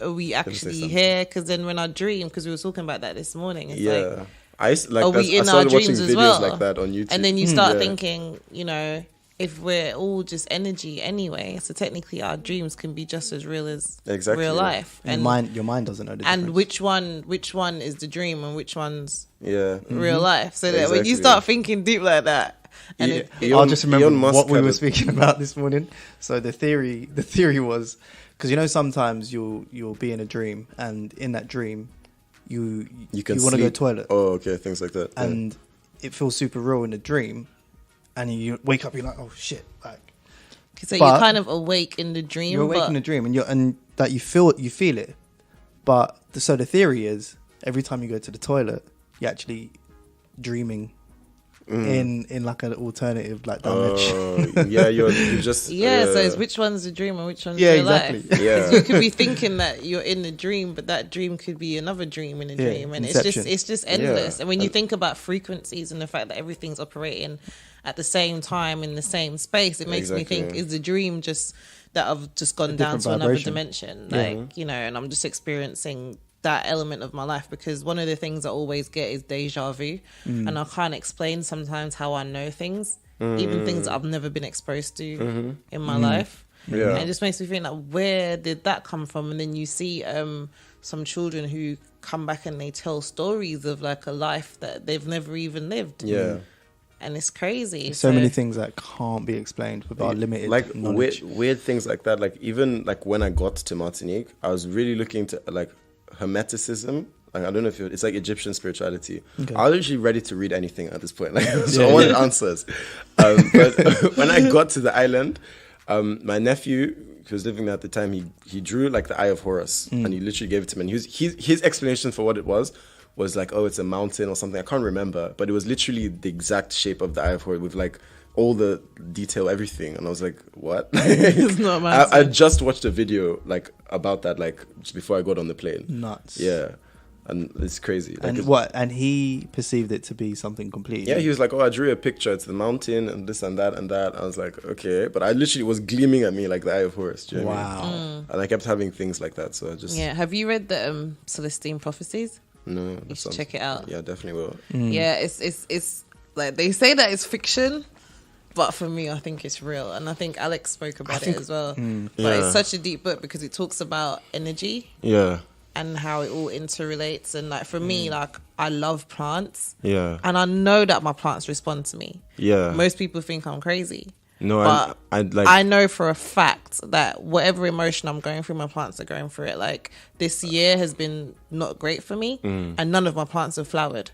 are we actually here? Because then when I dream, because we were talking about that this morning, it's like, I used, like are we in I started our watching dreams videos as well? like that on YouTube. And then you start thinking, you know, if we're all just energy anyway, so technically our dreams can be just as real as real life. And your mind doesn't know the and difference. which one is the dream and which one's Yeah. real life? So that when you start thinking deep like that, and I'll just remember what we were speaking about this morning. So the theory was, because you know sometimes you'll be in a dream, and in that dream you want to go to the toilet. Oh, okay, things like that. And it feels super real in the dream, and you wake up, you're like, oh shit, like. So you're kind of awake in the dream. You're awake in the dream, and that you feel it. But so the theory is, every time you go to the toilet, you're actually dreaming in like an alternative like dimension. Yeah, you're just so it's which one's the dream and which one's Yeah, real exactly. life. Yeah. You could be thinking that you're in the dream, but that dream could be another dream in a dream, and Inception. it's just endless. Yeah. And when you think about frequencies and the fact that everything's operating at the same time in the same space, it makes me think: is the dream just that I've just gone down to another dimension, like you know, and I'm just experiencing that element of my life? Because one of the things I always get is deja vu, and I can't explain sometimes how I know things, even things that I've never been exposed to in my life. Yeah. And it just makes me think like, where did that come from? And then you see some children who come back and they tell stories of like a life that they've never even lived. Yeah. And it's crazy. So many things that can't be explained with our limited like knowledge. weird things like that. Like even like when I got to Martinique, I was really looking to like Hermeticism. Like, I don't know if it's like Egyptian spirituality. Okay. I was literally ready to read anything at this point. Like, so I wanted answers. But when I got to the island, my nephew, who was living there at the time, he drew like the Eye of Horus, and he literally gave it to me. And his explanation for what it was like, oh, it's a mountain or something. I can't remember, but it was literally the exact shape of the Eye of Horus with like all the detail, everything. And I was like, what? It's not I just watched a video like about that, like just before I got on the plane. Nuts. Yeah. and it's crazy. Like, And what? And he perceived it to be something completely. yeah, he was like, "Oh, I drew a picture. It's the mountain and this and that and that." I was like, "Okay," but I literally was gleaming at me like the eye of Horus. Do you know what I mean? And I kept having things like that. So I just Have you read the Celestine Prophecies? no. You should check it out. Yeah, definitely will. Yeah, it's like they say that it's fiction, but for me, I think it's real, and I think Alex spoke about it as well. But Yeah. it's such a deep book because it talks about energy Yeah, and how it all interrelates. And like for me, like I love plants, yeah, and I know that my plants respond to me. yeah. Most people think I'm crazy. No, But I like. I know for a fact that whatever emotion I'm going through, my plants are going through it. Like this year has been not great for me, and none of my plants have flowered.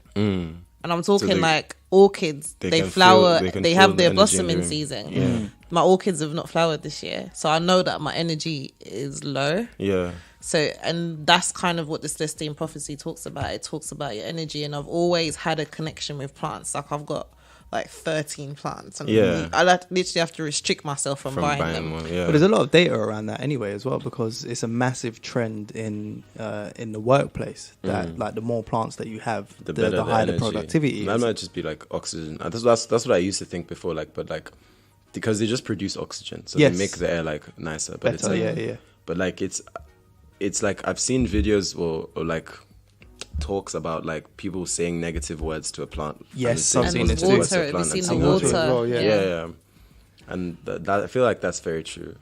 And I'm talking they- like orchids. they They can flower. feel- they can They feel have the their energy blossoming in the room. season. My orchids have not flowered this year, so I know that my energy is low. Yeah, So, and that's kind of what the Celestine Prophecy talks about. It talks about your energy, and I've always had a connection with plants. Like I've got like 13 plants, and Yeah. I literally have to restrict myself from buying them. one. Yeah, But there's a lot of data around that anyway as well, because it's a massive trend in the workplace that like the more plants that you have, the better higher the energy. productivity That is. might just be like oxygen. That's what I used to think before. Like, but like because they just produce oxygen, so Yes. they make the air like nicer. But it's Better, like, yeah. But like it's like I've seen videos or like talks about like people saying negative words to a plant. Yes, and I've saying seen it positive too. words to a Water, plant we've and seen saying the water water. as well, yeah. yeah. And that I feel like that's very true.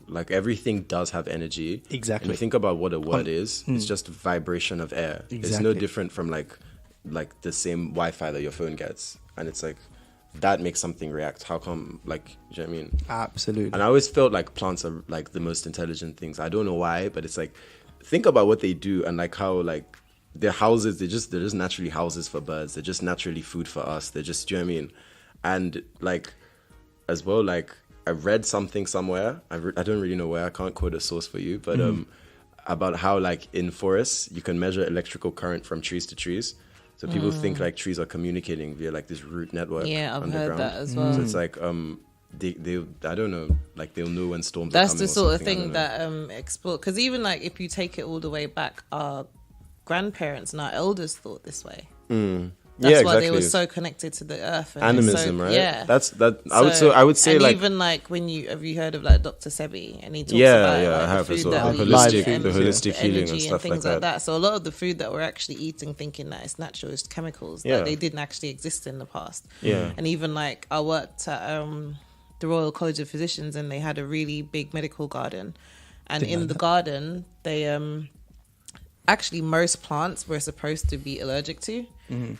Like everything does have energy. Exactly. And you think about what a word is, it's just vibration of air. It's no Exactly. different from like the same Wi-Fi that your phone gets. And it's like that makes something react. How come, like, do you know what I mean? Absolutely. And I always felt like plants are like the most intelligent things. I don't know why, but it's like, think about what they do and like how like their houses, they're just naturally houses for birds. They're just naturally food for us. They're just, do you know what I mean? And like, as well, like I read something somewhere. I don't really know where. I can't quote a source for you, but about how like in forests you can measure electrical current from trees to trees. So people think like trees are communicating via like this root network. Yeah, I've underground. heard that as well. So it's like they I don't know, like they'll know when storms are That's coming the or sort of something, I thing don't know. that explore. Because even like if you take it all the way back, our grandparents and our elders thought this way. That's Yeah, why they were exactly. so connected to the earth. And Animism, so, right? Yeah, That's that. I would say and like even like when have you heard of like Dr. Sebi, and he talks Yeah, about yeah, like, I the have food as well. that The we holistic- eat the and holistic healing and energy stuff like things like that. that. So a lot of the food that we're actually eating, thinking that it's natural, is chemicals Yeah. that they didn't actually exist in the past. Yeah. And even like I worked at the Royal College of Physicians, and they had a really big medical garden, and in the garden they actually most plants we're supposed to be allergic to,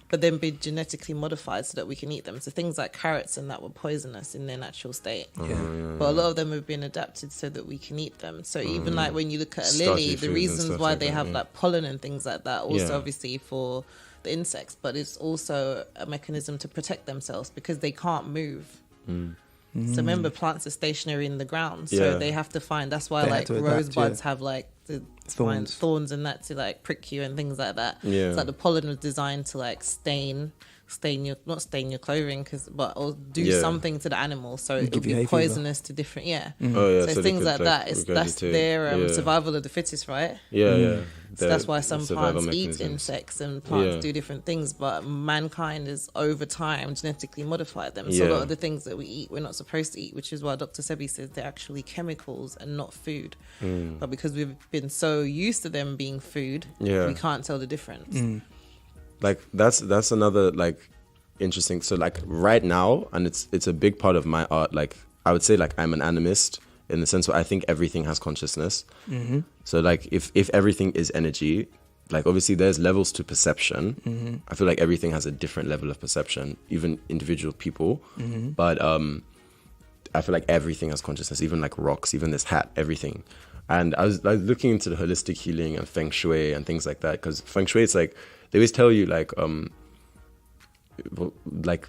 but then be genetically modified so that we can eat them. So things like carrots and that were poisonous in their natural state. But a lot of them have been adapted so that we can eat them. So even like when you look at a Starchy lily, foods the and reasons stuff why like they that, have yeah. like pollen and things like that, also Yeah. obviously for the insects, but it's also a mechanism to protect themselves because they can't move. So remember, plants are stationary in the ground, so Yeah. they have to find. That's why They have like to adapt, rosebuds yeah. have like the Thorns. thorns and that to like prick you and things like that. Yeah. It's like the pollen was designed to like stain your not stain your clothing or do Yeah. something to the animal, so it Give would you be hay fever. poisonous to different Oh yeah, So they things could, like that. That's regurgitate. their Yeah. survival of the fittest, right? Yeah, yeah. So that's why some survival plants eat mechanisms. insects and plants Yeah. do different things, but mankind has over time genetically modified them. So a Yeah. lot of the things that we eat, we're not supposed to eat, which is why Dr. Sebi says they're actually chemicals and not food. But because we've been so used to them being food, Yeah. we can't tell the difference. Like that's another like interesting. So like right now, and it's a big part of my art. Like I would say like I'm an animist in the sense where I think everything has consciousness. So like if everything is energy, like obviously there's levels to perception. I feel like everything has a different level of perception, even individual people. But I feel like everything has consciousness, even like rocks, even this hat, everything. And I was looking into the holistic healing and feng shui and things like that, because feng shui, it's like they always tell you like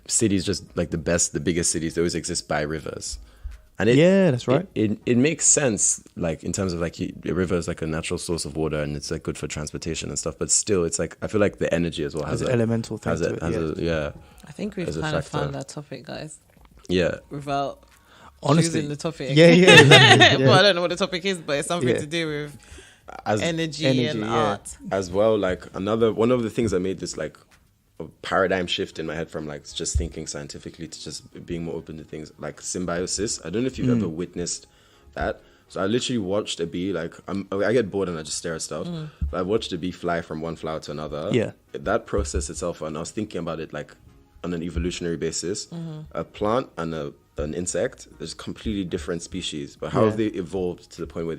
cities, just like the biggest cities, they always exist by rivers. And Yeah, that's right. It makes sense, like in terms of like a river is like a natural source of water and it's like good for transportation and stuff. But still, it's like I feel like the energy as well has an a elemental thing to it, yeah, I think we've As a kind of factor. found our topic, guys, yeah. without Honestly, choosing the topic. Yeah, yeah. Well, I don't know what the topic is, but it's something Yeah. to do with as energy and art. as well. Like one of the things that made this like a paradigm shift in my head from like just thinking scientifically to just being more open to things like symbiosis. I don't know if you've ever witnessed that. So I literally watched a bee, like I get bored and I just stare at stuff. But I watched a bee fly from one flower to another. Yeah. That process itself, and I was thinking about it like on an evolutionary basis. A plant and an insect, there's completely different species. But how have they evolved to the point where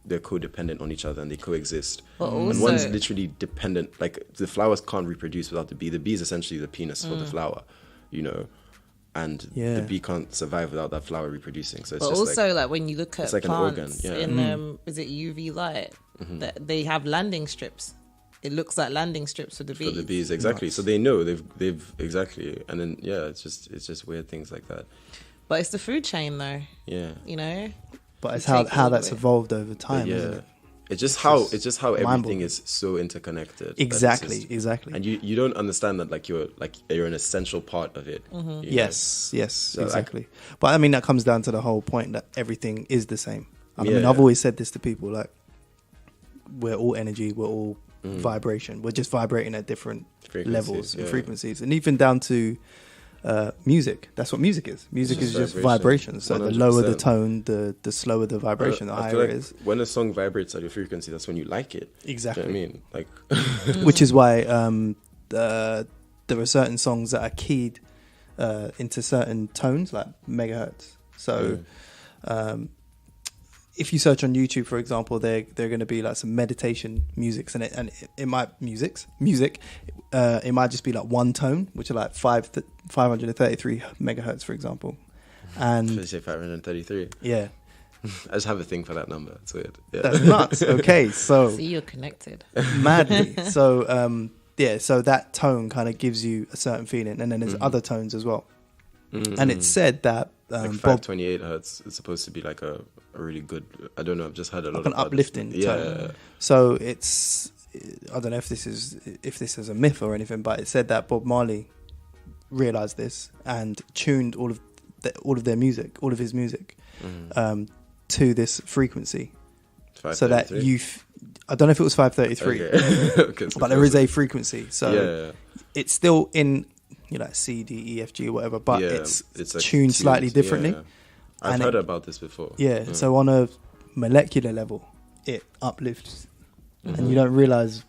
they're codependent on each other and they coexist? But And also, one's literally dependent, like the flowers can't reproduce without the bee. The bee is essentially the penis for the flower, you know. And the bee can't survive without that flower reproducing. So it's but just also like when you look at it's like an plants organ, in is it UV light, that they have landing strips. It looks like landing strips for the bees. for the bees, exactly. So they know they've exactly, and then it's just weird things like that. But it's the food chain though. Yeah, You know. But it's It takes how all that's of it. evolved over time, yeah. isn't it? It's just how everything mind-boggling. is so interconnected. that it's Exactly, just- exactly. And you don't understand that you're an essential part of it. you know? Yes, So, exactly. But I mean, that comes down to the whole point that everything is the same. I mean, Yeah. I've always said this to people, like, we're all energy, we're all vibration. We're just vibrating at different Frequencies, levels and yeah. frequencies. And even down to music. That's what music is. Music It's is just just vibration. vibration. So the lower the 100%. tone, the slower the vibration, the I higher feel like it is. when a song vibrates at your frequency, that's when you like it. Exactly. Do you know what I mean? Like, Which is why there are certain songs that are keyed into certain tones, like megahertz. So if you search on YouTube, for example, they're going to be like some meditation musics, and it might it might just be like one tone, which are like 533 megahertz, for example. And should I say 533? yeah, I just have a thing for that number. It's weird. Yeah. that's nuts. Okay, so See, you're connected. madly. So so that tone kind of gives you a certain feeling, and then there's other tones as well. And it's said that like Bob, 528 hertz is supposed to be like a really good. I don't know. I've just heard a lot like an about uplifting this. tone. So it's, I don't know if this is a myth or anything, but it said that Bob Marley realized this and tuned all of their music, all of his music, to this frequency, so that 533? I don't know if it was 533, Okay. Okay, so but there is a frequency. So yeah. it's still in, C, D, E, F, G, whatever, but Yeah, it's like tuned slightly yeah. differently. I've And heard it- about this before. Yeah, so on a molecular level, it uplifts, and you don't realize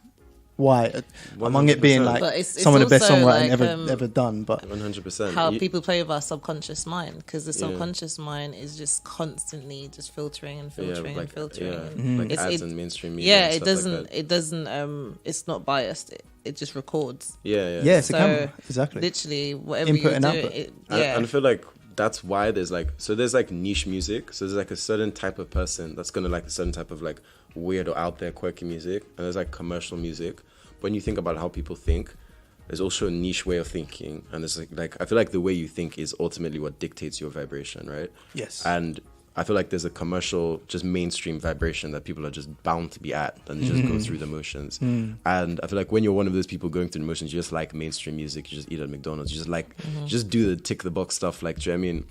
why. Among it being 100%. like But it's some of the best also songwriting like, ever done, but 100%. How You- people play with our subconscious mind, because the subconscious mind is just constantly just filtering and filtering and filtering. and like it's- ads it- and mainstream media. yeah, and it stuff like doesn't. that. It doesn't. It's not biased. It just records. Yeah. yeah, it's a So, camera, exactly. Literally, whatever Input you and do, output. And I feel like that's why there's like niche music. So there's like a certain type of person that's gonna like a certain type of like weird or out there quirky music, and there's like commercial music. When you think about how people think, there's also a niche way of thinking, and there's like I feel like the way you think is ultimately what dictates your vibration, right? Yes. And I feel like there's a commercial, just mainstream vibration that people are just bound to be at, and they just go through the motions. And I feel like when you're one of those people going through the motions, you just like mainstream music, you just eat at McDonald's, you just like, just do the tick the box stuff, like, do you know what I mean?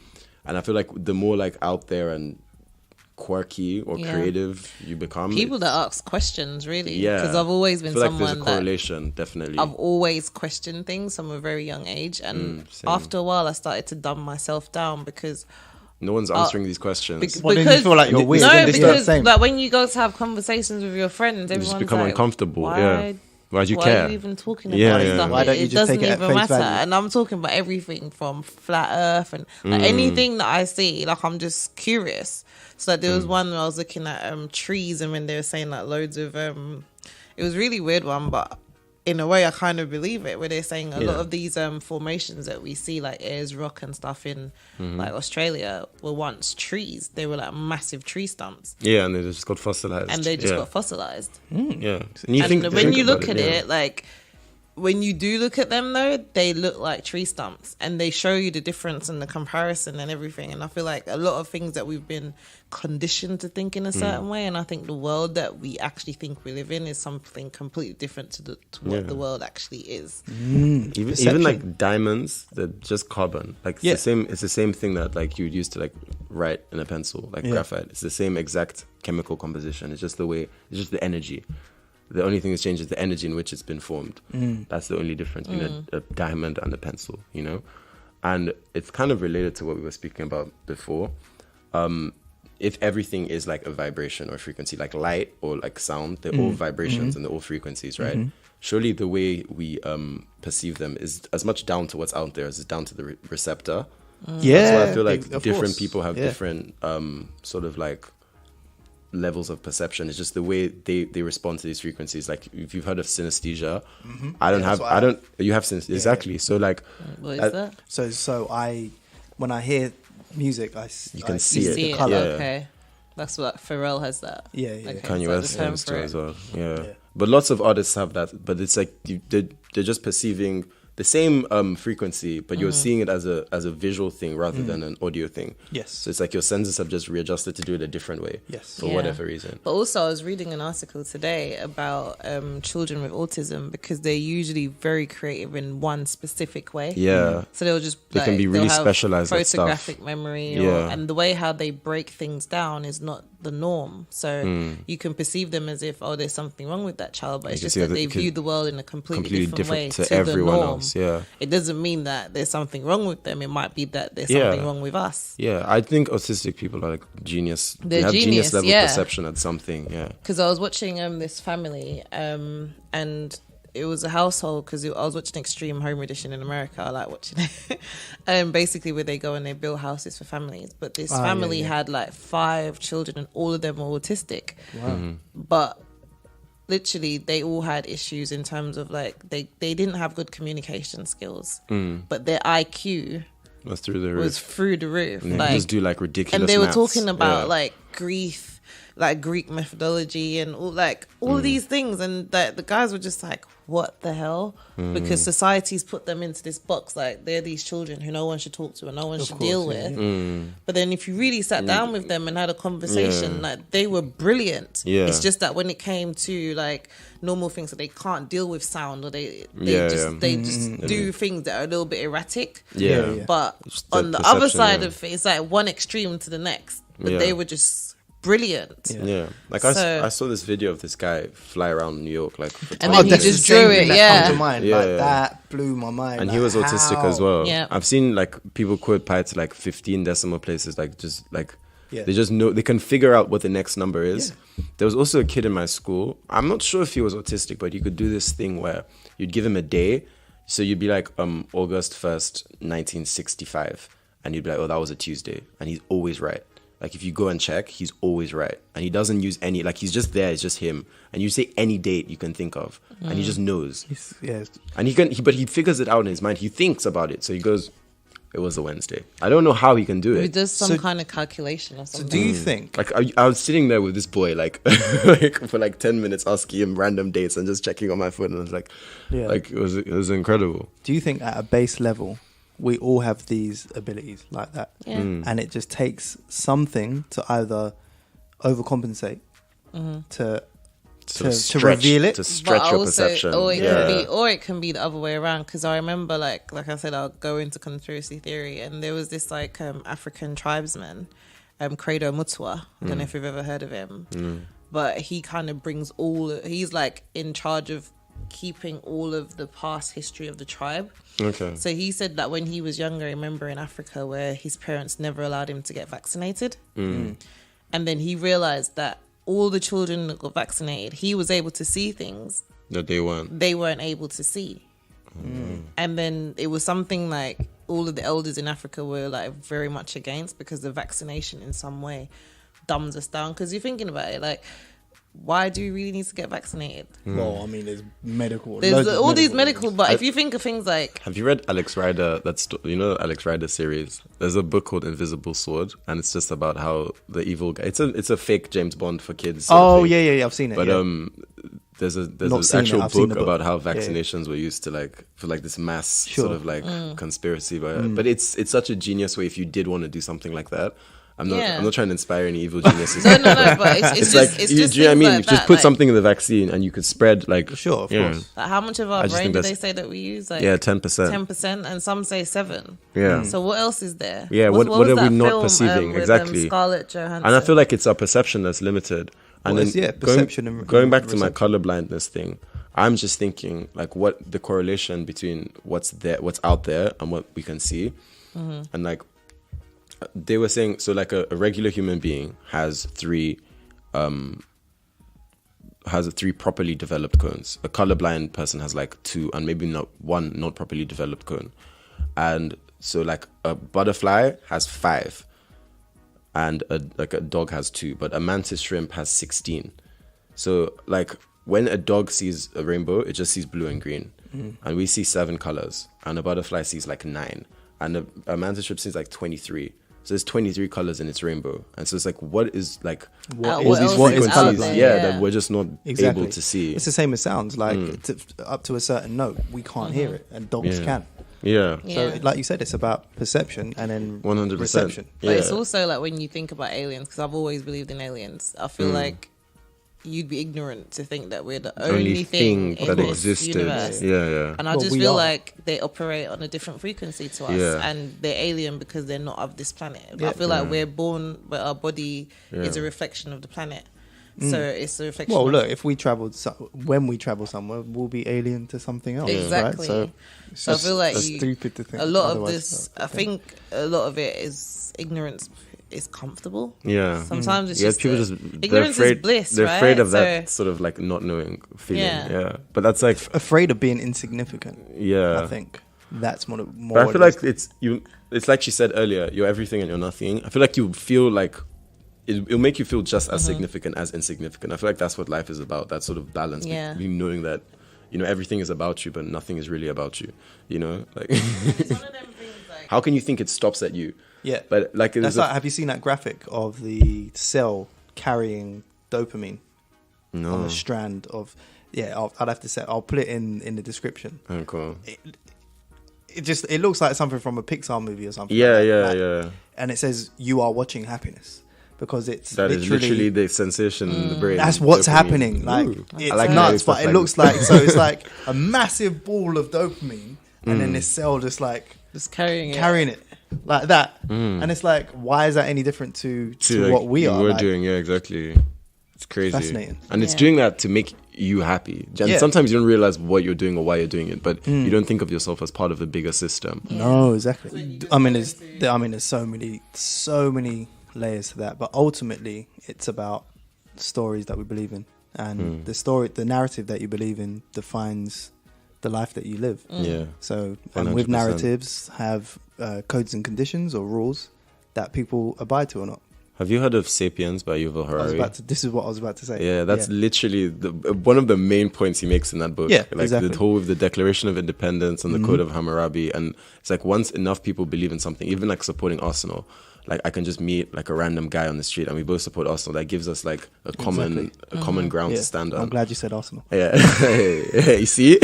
And I feel like the more like out there and quirky or Yeah. creative you become, people that ask questions, really. yeah, Because I've always I been feel like someone there's a correlation, definitely. I've always questioned things from a very young age, and same. after a while, I started to dumb myself down because. No one's answering these questions. Well, then you feel like you're weird, No, then they start because saying- like when you go to have conversations with your friends, You everyone's just become like, uncomfortable. Why, yeah. Why do you why care? are you even talking about Yeah, this yeah. stuff? Why don't you It just take doesn't it at even face matter. value? And I'm talking about everything from flat Earth and like anything that I see. Like I'm just curious. So like, there was one where I was looking at trees, and when they were saying like loads of it was really weird one, but in a way I kind of believe it, where they're saying a lot of these formations that we see, like Ayers Rock and stuff in like Australia, were once trees. They were like massive tree stumps, Yeah, and they just got fossilized. and they just yeah. got fossilized. Yeah. And you And when you look about at yeah. it, like when you do look at them though, they look like tree stumps, and they show you the difference and the comparison and everything. And I feel like a lot of things that we've been conditioned to think in a certain way, and I think the world that we actually think we live in is something completely different to what the world actually is. Even like diamonds, they're just carbon. Like it's Yeah. the same. It's the same thing that like you would use to like write in a pencil, like graphite. It's the same exact chemical composition. It's just the energy. The only thing that's changed is the energy in which it's been formed. That's the only difference between a diamond and a pencil, you know? And it's kind of related to what we were speaking about before. If everything is like a vibration or frequency, like light or like sound, they're all vibrations and they're all frequencies, right? Surely the way we perceive them is as much down to what's out there as it's down to the receptor. Yeah. That's why I feel like of different course. people have different sort of like levels of perception. It's just the way they respond to these frequencies. Like if you've heard of synesthesia, you have synesthesia. Exactly. So like, What is that? So when I hear music, You can I see it. See it. Yeah. Okay. That's what Pharrell has that. Yeah. Okay, Kanye so West the term has for too it. as well. Yeah. But lots of artists have that. But it's like they're just perceiving the same frequency, but you're seeing it as a visual thing rather than an audio thing. Yes. So it's like your senses have just readjusted to do it a different way. Yes. For whatever reason. But also, I was reading an article today about children with autism because they're usually very creative in one specific way. Yeah. So they'll just They can be really they'll have specialized at stuff. photographic memory, Yeah. and the way how they break things down is not the norm. So you can perceive them as if there's something wrong with that child, but it's can just see that that they it could- view the world in a completely different way to to everyone the norm. else. Yeah. It doesn't mean that there's something wrong with them. It might be that there's Yeah. something wrong with us. Yeah, I think autistic people are like genius. They They're have genius, genius level yeah. perception at something. Yeah. Because I was watching this family, and it was a household because I was watching Extreme Home Edition in America. I like watching it. Basically, where they go and they build houses for families. But this family had like 5 children, and all of them were autistic. Wow. But literally, they all had issues in terms of like they didn't have good communication skills, but their IQ That's through the roof. was through the roof. And they Like, just do like ridiculous. and they were maths. talking about Yeah. like grief, like Greek methodology, and all these things, and the guys were just like, "What the hell?" Because society's put them into this box, like they're these children who no one should talk to and no one should deal with. But then if you really sat down with them and had a conversation, like they were brilliant. Yeah. It's just that when it came to like normal things, that they can't deal with sound, or they just do things that are a little bit erratic. Yeah. Yeah. But Just the on the other perception, side yeah. of it, it's like one extreme to the next. But Yeah. they were just brilliant. Yeah, like So- I saw this video of this guy fly around New York, like for And 20 then he that's years. just the same drew thing it, that yeah. comes to mind. Yeah, Like yeah. that blew my mind. And like, he was autistic how? as well. Yeah. I've seen like people quote pi to like 15 decimal places, like just like Yeah. they just know, they can figure out what the next number is. There was also a kid in my school. I'm not sure if he was autistic, but he could do this thing where you'd give him a day. So you'd be like August 1st, 1965, and you'd be like, oh, that was a Tuesday, and he's always right. Like if you go and check, he's always right, and he doesn't use any, like he's just there. It's just him, and you say any date you can think of, and he just knows. Yeah. And but he figures it out in his mind. He thinks about it. So he goes, it was a Wednesday. I don't know how he can do He it. does some So- kind of calculation or So something. do you think? Like I was sitting there with this boy, like, like for like 10 minutes, asking him random dates and just checking on my phone. And I was like, Yeah. like it was incredible. Do you think at a base level we all have these abilities like that, Yeah. and it just takes something to either overcompensate to reveal it? To stretch your perception. Or it Yeah. can be the other way around. Because I remember, like I said, I'll go into conspiracy theory, and there was this like African tribesman, Credo Mutwa. I don't know if you've ever heard of him, but he kind of brings he's like in charge of keeping all of the past history of the tribe. Okay. So he said that when he was younger, I remember in Africa where his parents never allowed him to get vaccinated. And then he realized that all the children that got vaccinated, he was able to see things That they weren't able to see. And then it was something like all of the elders in Africa were like very much against, because the vaccination in some way dumbs us down. Because you're thinking about it, like, why do we really need to get vaccinated? Well, I mean, there's medical. There's loads of all these medical, but if you think of things like, Have you read Alex Rider? You know the Alex Rider series. There's a book called Invisible Sword, and it's just about how the evil guy. It's a fake James Bond for kids. sort of Oh thing. yeah, I've seen it. But yeah. there's Not an seen it, actual I've seen book the book. about how Yeah, yeah. vaccinations were used to for this mass Sure. sort of conspiracy. But it's such a genius way if you did want to do something like that. I'm not. Yeah. I'm not trying to inspire any evil geniuses. No, but it's Like, just, it's do just you know what I things mean? like Just that, put like- something in the vaccine, and you could spread like. Sure, of yeah. course. Like how much of our I just brain think do that's- they say that we use? Like Yeah, 10%. 10%, and some say 7. Yeah. So what else is there? Yeah, What what was are we that not film, perceiving? with, Exactly. Scarlett Johansson. And I feel like it's our perception that's limited. And Well, then it's, yeah, perception and going back to my reception. colorblindness thing, I'm just thinking like what the correlation between what's there, what's out there, and what we can see, and like they were saying, so like a regular human being has three properly developed cones. A colorblind person has like 2 and maybe not 1 not properly developed cone. And so like a butterfly has 5 and a dog has 2, but a mantis shrimp has 16. So like when a dog sees a rainbow, it just sees blue and green. And we see 7 colors, and a butterfly sees like 9, and a mantis shrimp sees like 23. So there's 23 colors in its rainbow. And so it's like, what is like What What is else what is is out colorblind? there? yeah, Yeah. that we're just not Exactly. able to see. It's the same as sounds. Like up to a certain note, we can't hear it, and dogs Yeah. can. Yeah. Yeah. So, like you said, it's about perception and then 100%. reception. But it's Yeah. also like when you think about aliens, because I've always believed in aliens. I feel like you'd be ignorant to think that we're the only thing in that this existed. universe. Yeah. And I Well, just we feel are. like they operate on a different frequency to us, Yeah. and they're alien because they're not of this planet. Yeah. I feel like we're born, but our body is a reflection of the planet. So it's a reflection. Well, of look, if we traveled, when we travel somewhere, we'll be alien to something else. Exactly. Right? So, it's So I just feel like stupid to think. a lot of otherwise. this, I think a lot of it is ignorance is comfortable. Yeah. Sometimes it's Yeah, just people a- just ignorance they're afraid, is bliss, they're right? afraid of that So- sort of like not knowing feeling. Yeah. Yeah. But that's like Afraid of being insignificant. yeah. I think that's more. But I what feel it like is. it's you. It's like she said earlier. You're everything and you're nothing. I feel like you feel like it'll make you feel just as significant as insignificant. I feel like that's what life is about. That sort of balance Yeah. between knowing that everything is about you, but nothing is really about you. Like It's one of them things like how can you think it stops at you? Yeah, But like that's like. Have you seen that graphic of the cell carrying dopamine on no. a strand of? Yeah, I'd have to say. I'll put it in the description. Oh, cool. It looks like something from a Pixar movie or something. Yeah, like that. yeah, Like, yeah. And it says you are watching happiness because it's That is literally the sensation in the brain. That's what's Dopamine. happening. Like Ooh. it's I like nuts, stuff but it like looks this. like so. It's like a massive ball of dopamine, and then this cell just like just carrying carrying it like that. And it's like, why is that any different to like, what we are? We're Like, doing, yeah, exactly. It's crazy. Fascinating. And it's Yeah. doing that to make you happy. And Yeah. sometimes you don't realize what you're doing or why you're doing it, but you don't think of yourself as part of the bigger system. No, exactly. I mean, there's so many layers to that, but ultimately, it's about stories that we believe in, and the narrative that you believe in defines the life that you live. Yeah. So, and 100%. with narratives, have codes and conditions or rules that people abide to or not. Have you heard of Sapiens by Yuval Harari? This is what I was about to say. Yeah, that's literally one of the main points he makes in that book. Yeah, like exactly. the whole of the Declaration of Independence and the Code of Hammurabi. And it's like once enough people believe in something, even like supporting Arsenal, like I can just meet like a random guy on the street and we both support Arsenal. That gives us like a common ground Yeah. to stand I'm on. glad you said Arsenal. Yeah, you see,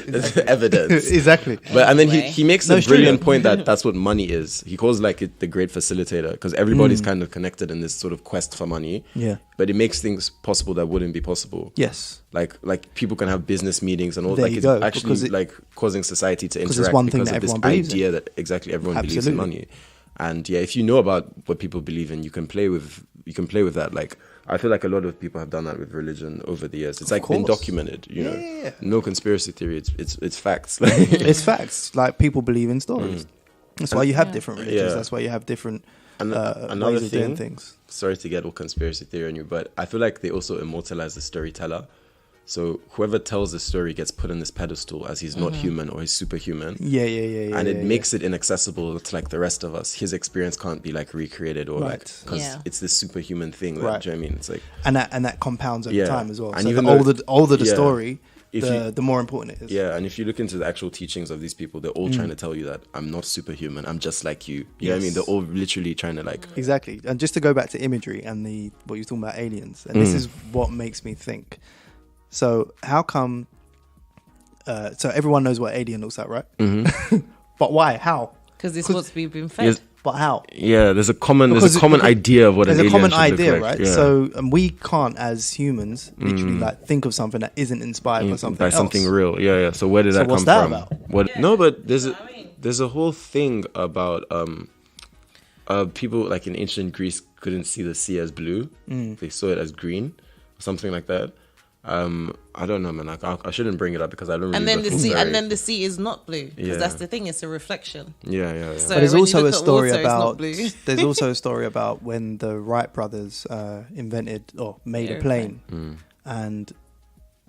There's evidence. Exactly. But and then Way. he makes No, a it's true, brilliant though. point that that's what money is. He calls like it the great facilitator because everybody's kind of connected in this sort of quest for money. Yeah. But it makes things possible that wouldn't be possible. Yes. Like people can have business meetings and all. There Like you it's go, actually because it- like causing society to 'cause it's interact one thing because that of this everyone believes in. idea that exactly everyone believes in Absolutely. money. And yeah, if you know about what people believe in, you can play with that. Like I feel like a lot of people have done that with religion over the years. It's like been course. documented. You know, Yeah. no conspiracy theory. It's facts. Like It's facts. Like people believe in stories. That's why you have different religions. Yeah. That's why you have different another ways of doing thing. things. Sorry to get all conspiracy theory on you, but I feel like they also immortalize the storyteller. So whoever tells the story gets put on this pedestal as he's not human or he's superhuman. Yeah. And it yeah, makes it inaccessible to like the rest of us. His experience can't be like recreated or Right. like because Yeah. it's this superhuman thing. That, Right. do you know what I mean? It's like and that compounds over Yeah. time as well. And So even the though- older the yeah. story, If the more important it is. yeah, and if you look into the actual teachings of these people, they're all trying to tell you that I'm not superhuman. I'm just like you. You know what I mean? Yes. They're all literally trying to like Exactly. And just to go back to imagery and what you're talking about aliens, and this is what makes me think. So how come? So everyone knows what alien looks like, right? But why? How? because it's what we've been fed. Yes. but how? Yeah, there's a common Because idea of what an there's a alien common should look idea, like. right? Yeah. So we can't, as humans, literally like think of something that isn't inspired by something else. something real. Yeah. So where did that what's come that from? about? What? No, but there's a whole thing about people like in ancient Greece couldn't see the sea as blue; they saw it as green, something like that. I don't know, man. I shouldn't bring it up because I don't. Really And then the look sea, very- and then the sea is not blue because Yeah. that's the thing. It's a reflection. Yeah. So But there's when you also look a at story water, it's not about blue. there's also a story about when the Wright brothers invented or made a plane, and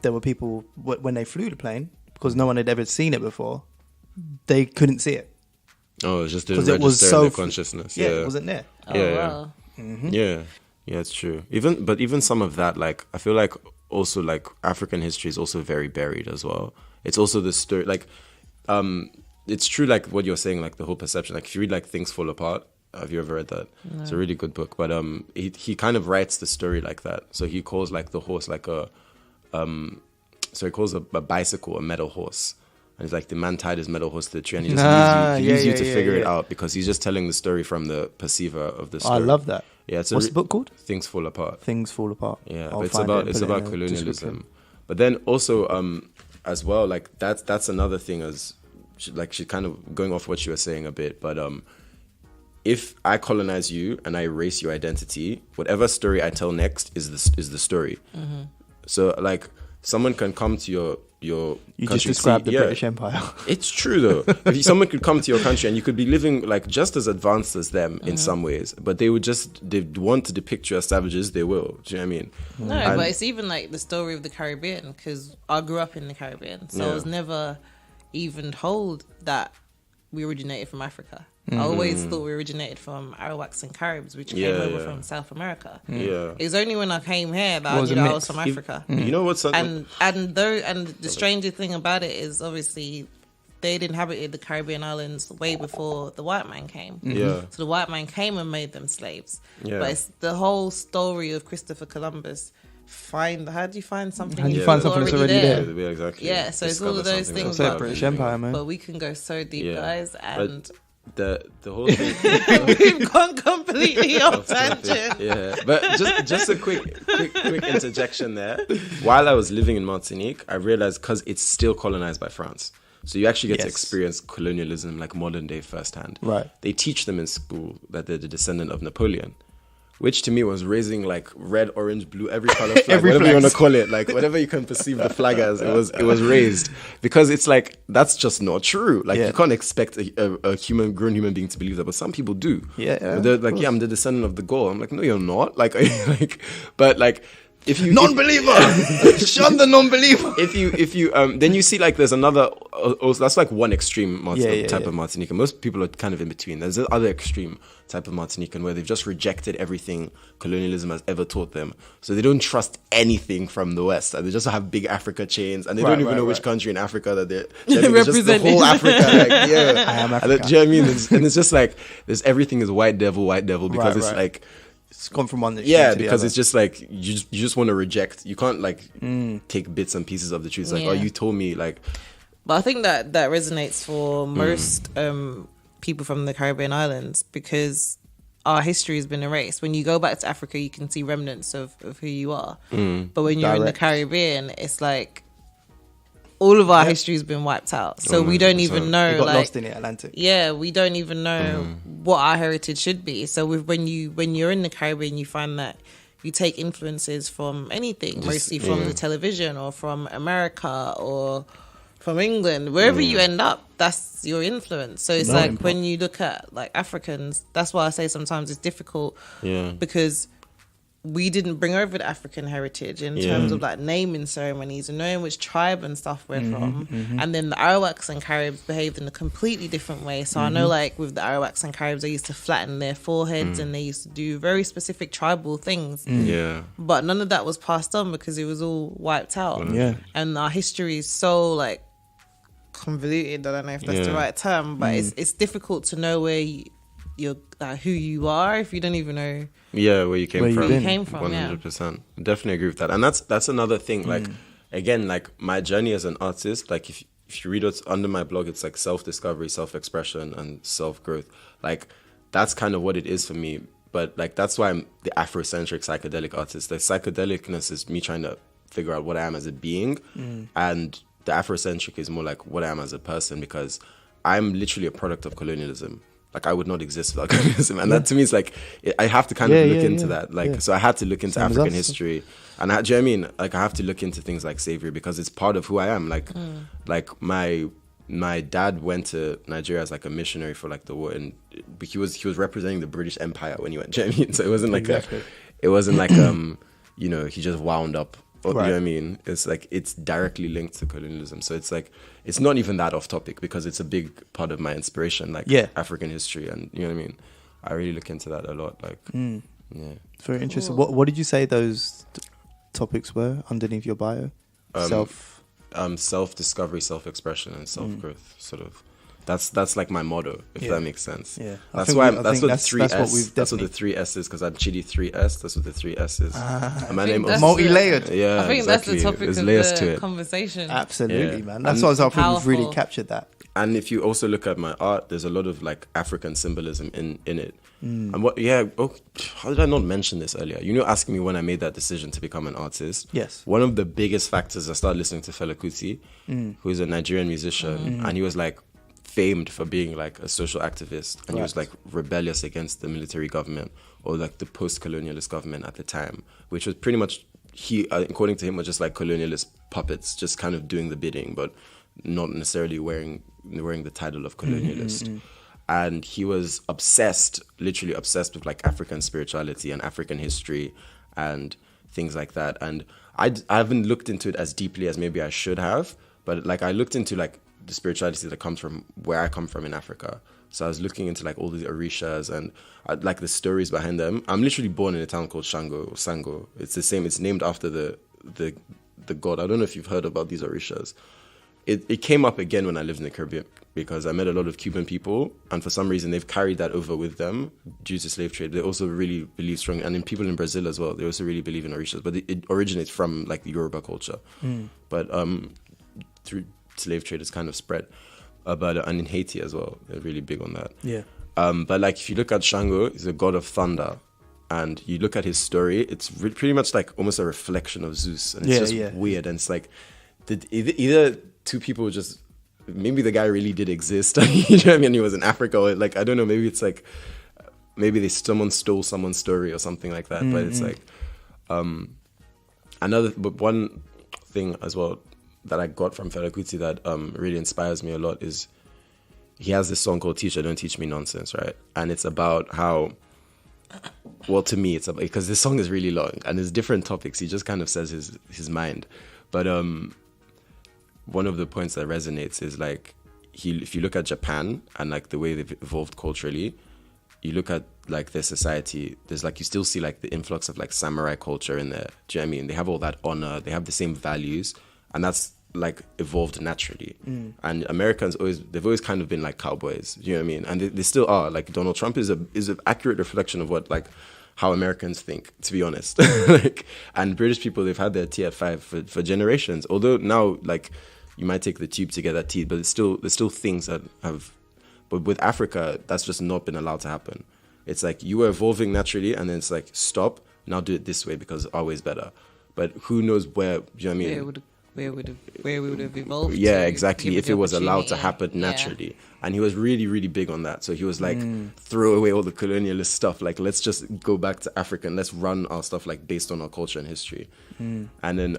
there were people when they flew the plane because no one had ever seen it before, they couldn't see it Oh, it just didn't because register it was in so their consciousness. Yeah, it wasn't there. Oh, Yeah. wow. Yeah, it's true. Even some of that, like I feel like also like African history is also very buried as well. It's also the story, like, it's true, like what you're saying, like the whole perception. Like if you read like Things Fall Apart, have you ever read that? No. It's a really good book, but he kind of writes the story like that. So he calls like the horse like so he calls a bicycle a metal horse. And it's like the man tied his metal horse to the tree and he just leaves you to figure it out because he's just telling the story from the perceiver of the story. I love that. Yeah, it's What's the book called? Things Fall Apart. Things Fall Apart. Yeah, I'll but it's find it about and it's put it about in the colonialism. description. But then also as well, like that's another thing as she kind of going off what you were saying a bit, but if I colonize you and I erase your identity, whatever story I tell next is the story. Mm-hmm. So like someone can come to your You country, just described the yeah, British Empire. It's true though. If someone could come to your country and you could be living like just as advanced as them in some ways, but they want to depict you as savages, they will. Do you know what I mean? No, And- but it's even like the story of the Caribbean because I grew up in the Caribbean, so I was never even told that we originated from Africa. I always thought we originated from Arawaks and Caribs, which came over from South America. Yeah. It was only when I came here that I was knew a that I mix. was from Africa. You know what's something? And the stranger thing about it is obviously they'd inhabited the Caribbean islands way before the white man came. Yeah. So the white man came and made them slaves. Yeah. But it's the whole story of Christopher Columbus. How do you find something? How do you that's find something that's already there? Yeah, exactly. Yeah, so it's all of Discover those something things. That's But, it, British Empire, man. but we can go so deep, Yeah. guys, and But the whole thing. we've gone completely off tangent. Yeah, but just a quick interjection there. While I was living in Martinique, I realized because it's still colonized by France, so you actually get to Yes. experience colonialism like modern day firsthand. Right. They teach them in school that they're the descendant of Napoleon, which to me was raising like red, orange, blue, every color flag, Every whatever you flag. want to call it, like whatever you can perceive the flag as, it was raised because it's like that's just not true. Like Yeah. you can't expect a grown human being to believe that, but some people do. Yeah, They're like, yeah, I'm the descendant of the Gaul. I'm like, no, you're not. Like, but like. If you Non-believer! Shun the non-believer! if you then you see like there's another also, that's like one extreme type of Martinican. Most people are kind of in between. There's the other extreme type of Martinican where they've just rejected everything colonialism has ever taught them, so they don't trust anything from the West, and they just have big Africa chains, and they don't even know which country in Africa that they're it's just the whole Africa. Like, yeah, I am and Africa. do you know what I mean? And it's just like there's everything is white devil because it's Right. like. It's gone from one extreme Yeah, to the because other. it's just like you just want to reject. You can't like take bits and pieces of the truth. It's like, Yeah. oh, you told me like, But I think that resonates for most people from the Caribbean islands because our history has been erased. When you go back to Africa, you can see remnants of who you are. But when you're in the Direct. Caribbean, it's like all of our history has been wiped out. So we don't 100%. even know. We got like, lost in the Atlantic. yeah, we don't even know what our heritage should be. So when you're in the Caribbean, you find that you take influences from anything, mostly from the television or from America or from England. Wherever you end up, that's your influence. So it's like when you look at like Africans, that's why I say sometimes it's difficult because we didn't bring over the African heritage in terms of like naming ceremonies and knowing which tribe and stuff we're from. And then the Arawaks and Caribs behaved in a completely different way. So I know like with the Arawaks and Caribs, they used to flatten their foreheads and they used to do very specific tribal things. yeah, But none of that was passed on because it was all wiped out. Yeah. And our history is so like convoluted. I don't know if that's the Yeah. right term, but it's difficult to know where you're who you are if you don't even know where you came Where from. you've been. came from. 100%. Definitely agree with that. And that's another thing. Like again, like my journey as an artist. Like if you read what's under my blog, it's like self-discovery, self-expression, and self-growth. Like that's kind of what it is for me. But like that's why I'm the Afrocentric psychedelic artist. The psychedelicness is me trying to figure out what I am as a being, and the Afrocentric is more like what I am as a person, because I'm literally a product of colonialism. Like I would not exist without colonialism, and that to me is like I have to kind of look into that. Like so, I had to look into Same as African us. history, and do you know what I mean? Like I have to look into things like slavery because it's part of who I am. Like my dad went to Nigeria as like a missionary for like the war, and he was representing the British Empire when he went. Do you know what I mean? So it wasn't like you know, he just wound up. You know what I mean? It's like it's directly linked to colonialism. So it's like it's not even that off topic because it's a big part of my inspiration, like African history, and you know what I mean. I really look into that a lot. Like, yeah, very interesting. What did you say those topics were underneath your bio? Self-discovery, self-expression, and self-growth. Sort of. That's like my motto, if that makes sense. Yeah, that's why that's what the three S. That's what the 3S is, because I'm Chidi 3S. That's what the 3S is. And my name is multi-layered. Yeah, I think exactly. that's the topic There's of layers the to it. conversation. Absolutely, man. That's what I think we've really captured that. And if you also look at my art, there's a lot of like African symbolism in it. And what? Yeah. Oh, how did I not mention this earlier? You know, asking me when I made that decision to become an artist. Yes. One of the biggest factors, I started listening to Fela Kuti, who is a Nigerian musician, and he was like famed for being like a social activist, and he was like rebellious against the military government or like the post-colonialist government at the time, which was pretty much according to him, were just like colonialist puppets, just kind of doing the bidding, but not necessarily wearing the title of colonialist. And he was literally obsessed with like African spirituality and African history and things like that. And I haven't looked into it as deeply as maybe I should have, but like I looked into like the spirituality that comes from where I come from in Africa. So I was looking into like all the Orishas and like the stories behind them. I'm literally born in a town called Sango. It's the same. It's named after the god. I don't know if you've heard about these Orishas. It came up again when I lived in the Caribbean because I met a lot of Cuban people, and for some reason they've carried that over with them due to slave trade. They also really believe strongly, and in people in Brazil as well, they also really believe in Orishas, but it originates from like the Yoruba culture. But through slave trade it's kind of spread. And in Haiti as well, they're really big on that. Yeah. But like if you look at Shango, he's a god of thunder, and you look at his story, it's pretty much like almost a reflection of Zeus, and it's just weird. And it's like either two people just, maybe the guy really did exist. You know what I mean? He was in Africa, or like I don't know. Maybe it's like someone stole someone's story or something like that. But it's like but one thing as well that I got from Fela Kuti that really inspires me a lot is he has this song called Teacher Don't Teach Me Nonsense, right? And it's about how, well, to me it's about, because this song is really long and there's different topics, he just kind of says his mind. But one of the points that resonates is like if you look at Japan and like the way they've evolved culturally, you look at like their society, there's like, you still see like the influx of like samurai culture in there. Do you know what I mean? They have all that honor, they have the same values, and that's like evolved naturally. And Americans they've always kind of been like cowboys, you know what I mean? And they still are. Like Donald Trump is an accurate reflection of what like how Americans think, to be honest. Like, and British people, they've had their tea at 5 for generations. Although now like you might take the tube to get that tea, but there's still things that have. But with Africa, that's just not been allowed to happen. It's like you were evolving naturally, and then it's like stop, now do it this way because our way is better. But who knows where? Do you know what I mean? Where we would have evolved. Yeah, exactly. If it was allowed to happen naturally. And he was really, really big on that. So he was like, throw away all the colonialist stuff. Like, let's just go back to Africa and let's run our stuff like based on our culture and history. And then,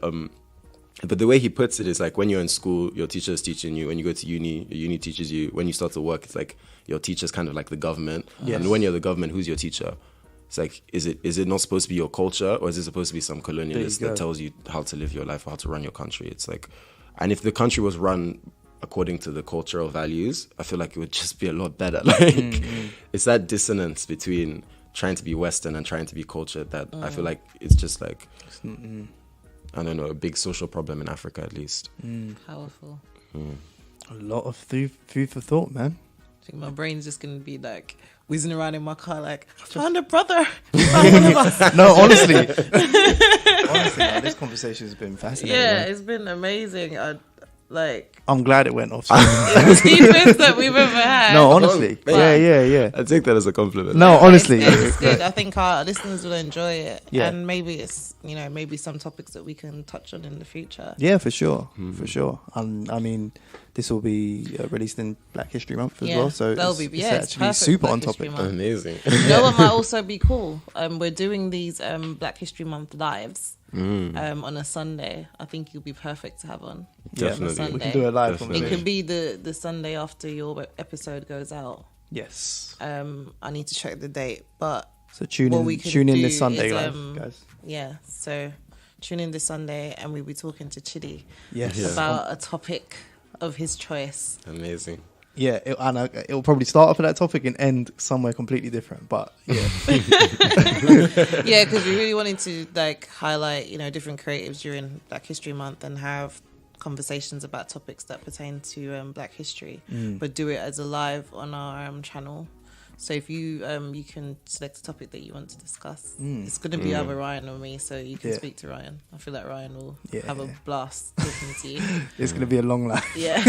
but the way he puts it is like when you're in school, your teacher is teaching you. When you go to uni, your uni teaches you. When you start to work, it's like your teacher's kind of like the government. Yes. And when you're the government, who's your teacher? It's like, is it not supposed to be your culture, or is it supposed to be some colonialist that tells you how to live your life or how to run your country? It's like, and if the country was run according to the cultural values, I feel like it would just be a lot better. Like, it's that dissonance between trying to be Western and trying to be cultured that I feel like it's just like, I don't know, a big social problem in Africa at least. Powerful. A lot of food for thought, man. I think my brain's just gonna be like whizzing around in my car, like, found a brother. Found one of us. No, honestly, man, this conversation has been fascinating. Yeah, man. it's been amazing. like I'm glad it went off. deepest that we've ever had. No, honestly. But- Yeah. I take that as a compliment. No, honestly. It's good. I think our listeners will enjoy it. Yeah. And maybe it's, maybe some topics that we can touch on in the future. Yeah, for sure. For sure. I mean, this will be released in Black History Month as well. So that'll it's it's actually perfect super Black on History topic. Month. Amazing. You know what might also be cool? We're doing these Black History Month lives on a Sunday. I think you'll be perfect to have on. Definitely. Sunday. We can do a live Definitely. It conversation. could be the Sunday after your episode goes out. Yes. I need to check the date, but So tune what in. we can Tune in do this Sunday, is, guys. yeah. So tune in this Sunday, and we'll be talking to Chidi Yes. Yeah. about a topic of his choice. Amazing. Yeah, it'll probably start off at that topic and end somewhere completely different. But yeah, Yeah, because we really wanted to highlight different creatives during Black History Month and have conversations about topics that pertain to Black history, but do it as a live on our channel. So if you you can select a topic that you want to discuss. It's going to be either Ryan or me, so you can Yeah. speak to Ryan. I feel like Ryan will Yeah. have a blast talking to you. it's gonna be a long life. Yeah,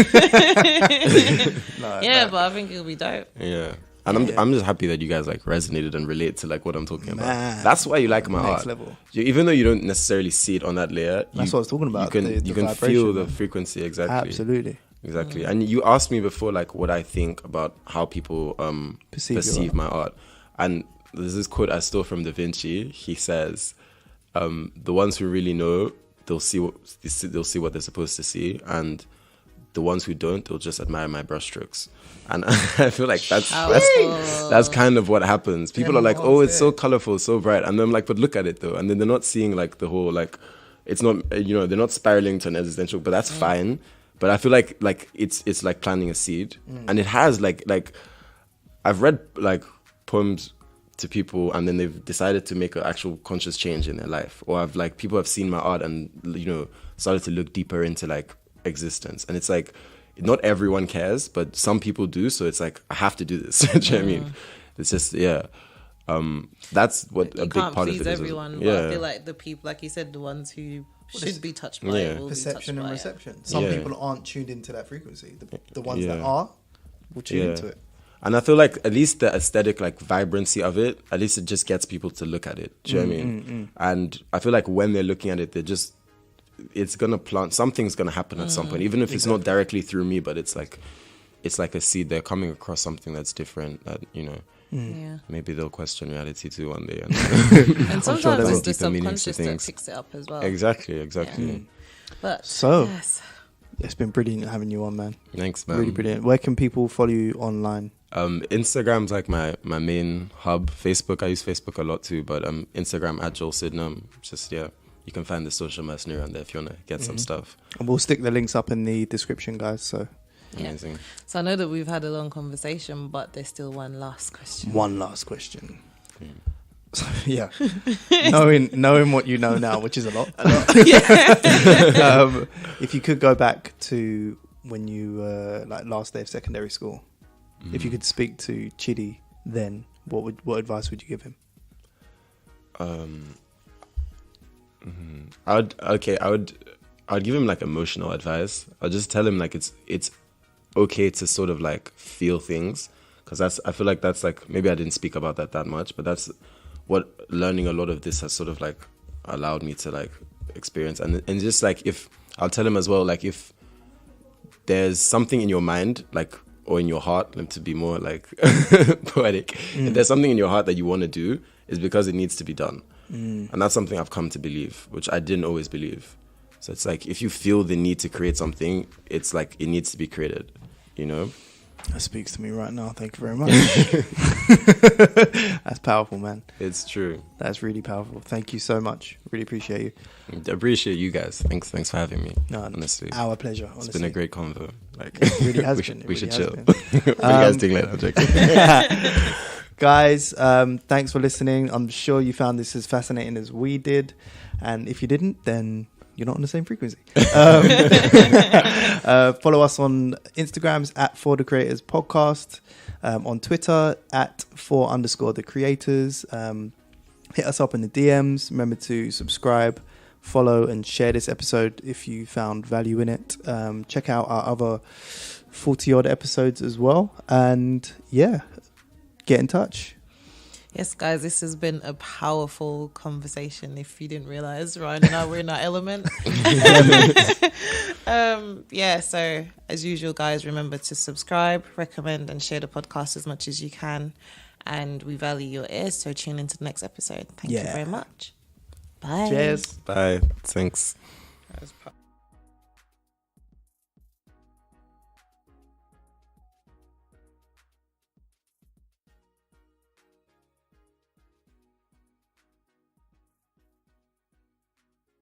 No, yeah, no. but I think it'll be dope. Yeah. And I'm just happy that you guys resonated and relate to what I'm talking about. Man. That's why you like my Next art. level. Even though you don't necessarily see it on that layer, That's what I was talking about, You can the you can vibration, feel the man. frequency exactly. Absolutely. Exactly. And you asked me before what I think about how people Perceive your perceive art. my art. And there's this quote I stole from Da Vinci. He says, the ones who really know, they'll see what they're supposed to see, and the ones who don't, they'll just admire my brushstrokes. And I feel like that's kind of what happens. People are like, oh, it's so colorful, so bright. And I'm like, but look at it though. And then they're not seeing the whole, it's not, they're not spiraling to an existential, but that's fine. But I feel like it's like planting a seed. And it has I've read poems to people and then they've decided to make an actual conscious change in their life. Or people have seen my art and, started to look deeper into existence. And it's not everyone cares, but some people do. So it's I have to do this. Do you know what I mean? It's just, yeah. That's what You a big can't part of please it is. everyone, but Yeah. I feel like the people, like you said, the ones who should be touched by Yeah. it will Perception be and touched by it. reception. Some Yeah. people aren't tuned into that frequency. The ones that Yeah. are will tune into it. And I feel at least the aesthetic, vibrancy of it, at least it just gets people to look at it. Do you know what I mean? And I feel when they're looking at it, it's going to plant, something's going to happen at some point, even if it's not directly through me, but it's like a seed. They're coming across something that's different that, Yeah. maybe they'll question reality too one day. And sure sometimes there it's will. the Deeper meanings to subconscious that things. picks it up as well. Exactly. But So- yes. It's been brilliant having you on, man. Thanks, man. Really brilliant. Where can people follow you online? Instagram's my main hub. Facebook, I use Facebook a lot too, but Instagram at Joel Sydenham. Just, yeah, you can find the social mercenary on there if you want to get some stuff. And we'll stick the links up in the description, guys. So Yeah. Amazing. So I know that we've had a long conversation, but there's still one last question. one last question. So, yeah, knowing what you know now, which is a lot. If you could go back to when you last day of secondary school, if you could speak to Chidi then, what advice would you give him? I would give him emotional advice. I'd just tell him it's okay to sort of feel things, because I feel that's maybe I didn't speak about that much, but that's what learning a lot of this has sort of allowed me to experience. And just if I'll tell him as well, if there's something in your mind or in your heart, to be more poetic, if there's something in your heart that you want to do, it's because it needs to be done. And that's something I've come to believe, which I didn't always believe. So it's if you feel the need to create something, it's it needs to be created, That speaks to me right now. Thank you very much. That's powerful, man. It's true. That's really powerful. Thank you so much. Really appreciate you. I appreciate you guys. Thanks for having me. No, honestly, our pleasure. Honestly. it's been a great convo. It really has we been. should, we should chill. Been. What are you guys doing later? I'm joking. Guys, thanks for listening. I'm sure you found this as fascinating as we did. And if you didn't, then you're not on the same frequency. Follow us on Instagrams at For The Creators Podcast, on Twitter at @for_the creators. Hit us up in the DMs. Remember to subscribe, follow and share this episode if you found value in it. Check out our other 40 odd episodes as well, and yeah, get in touch. Yes, guys, this has been a powerful conversation. If you didn't realize, Ryan and I were in our element. So as usual, guys, remember to subscribe, recommend, and share the podcast as much as you can. And we value your ears, so tune into the next episode. Thank you very much. Bye. Cheers. Bye. Thanks. That was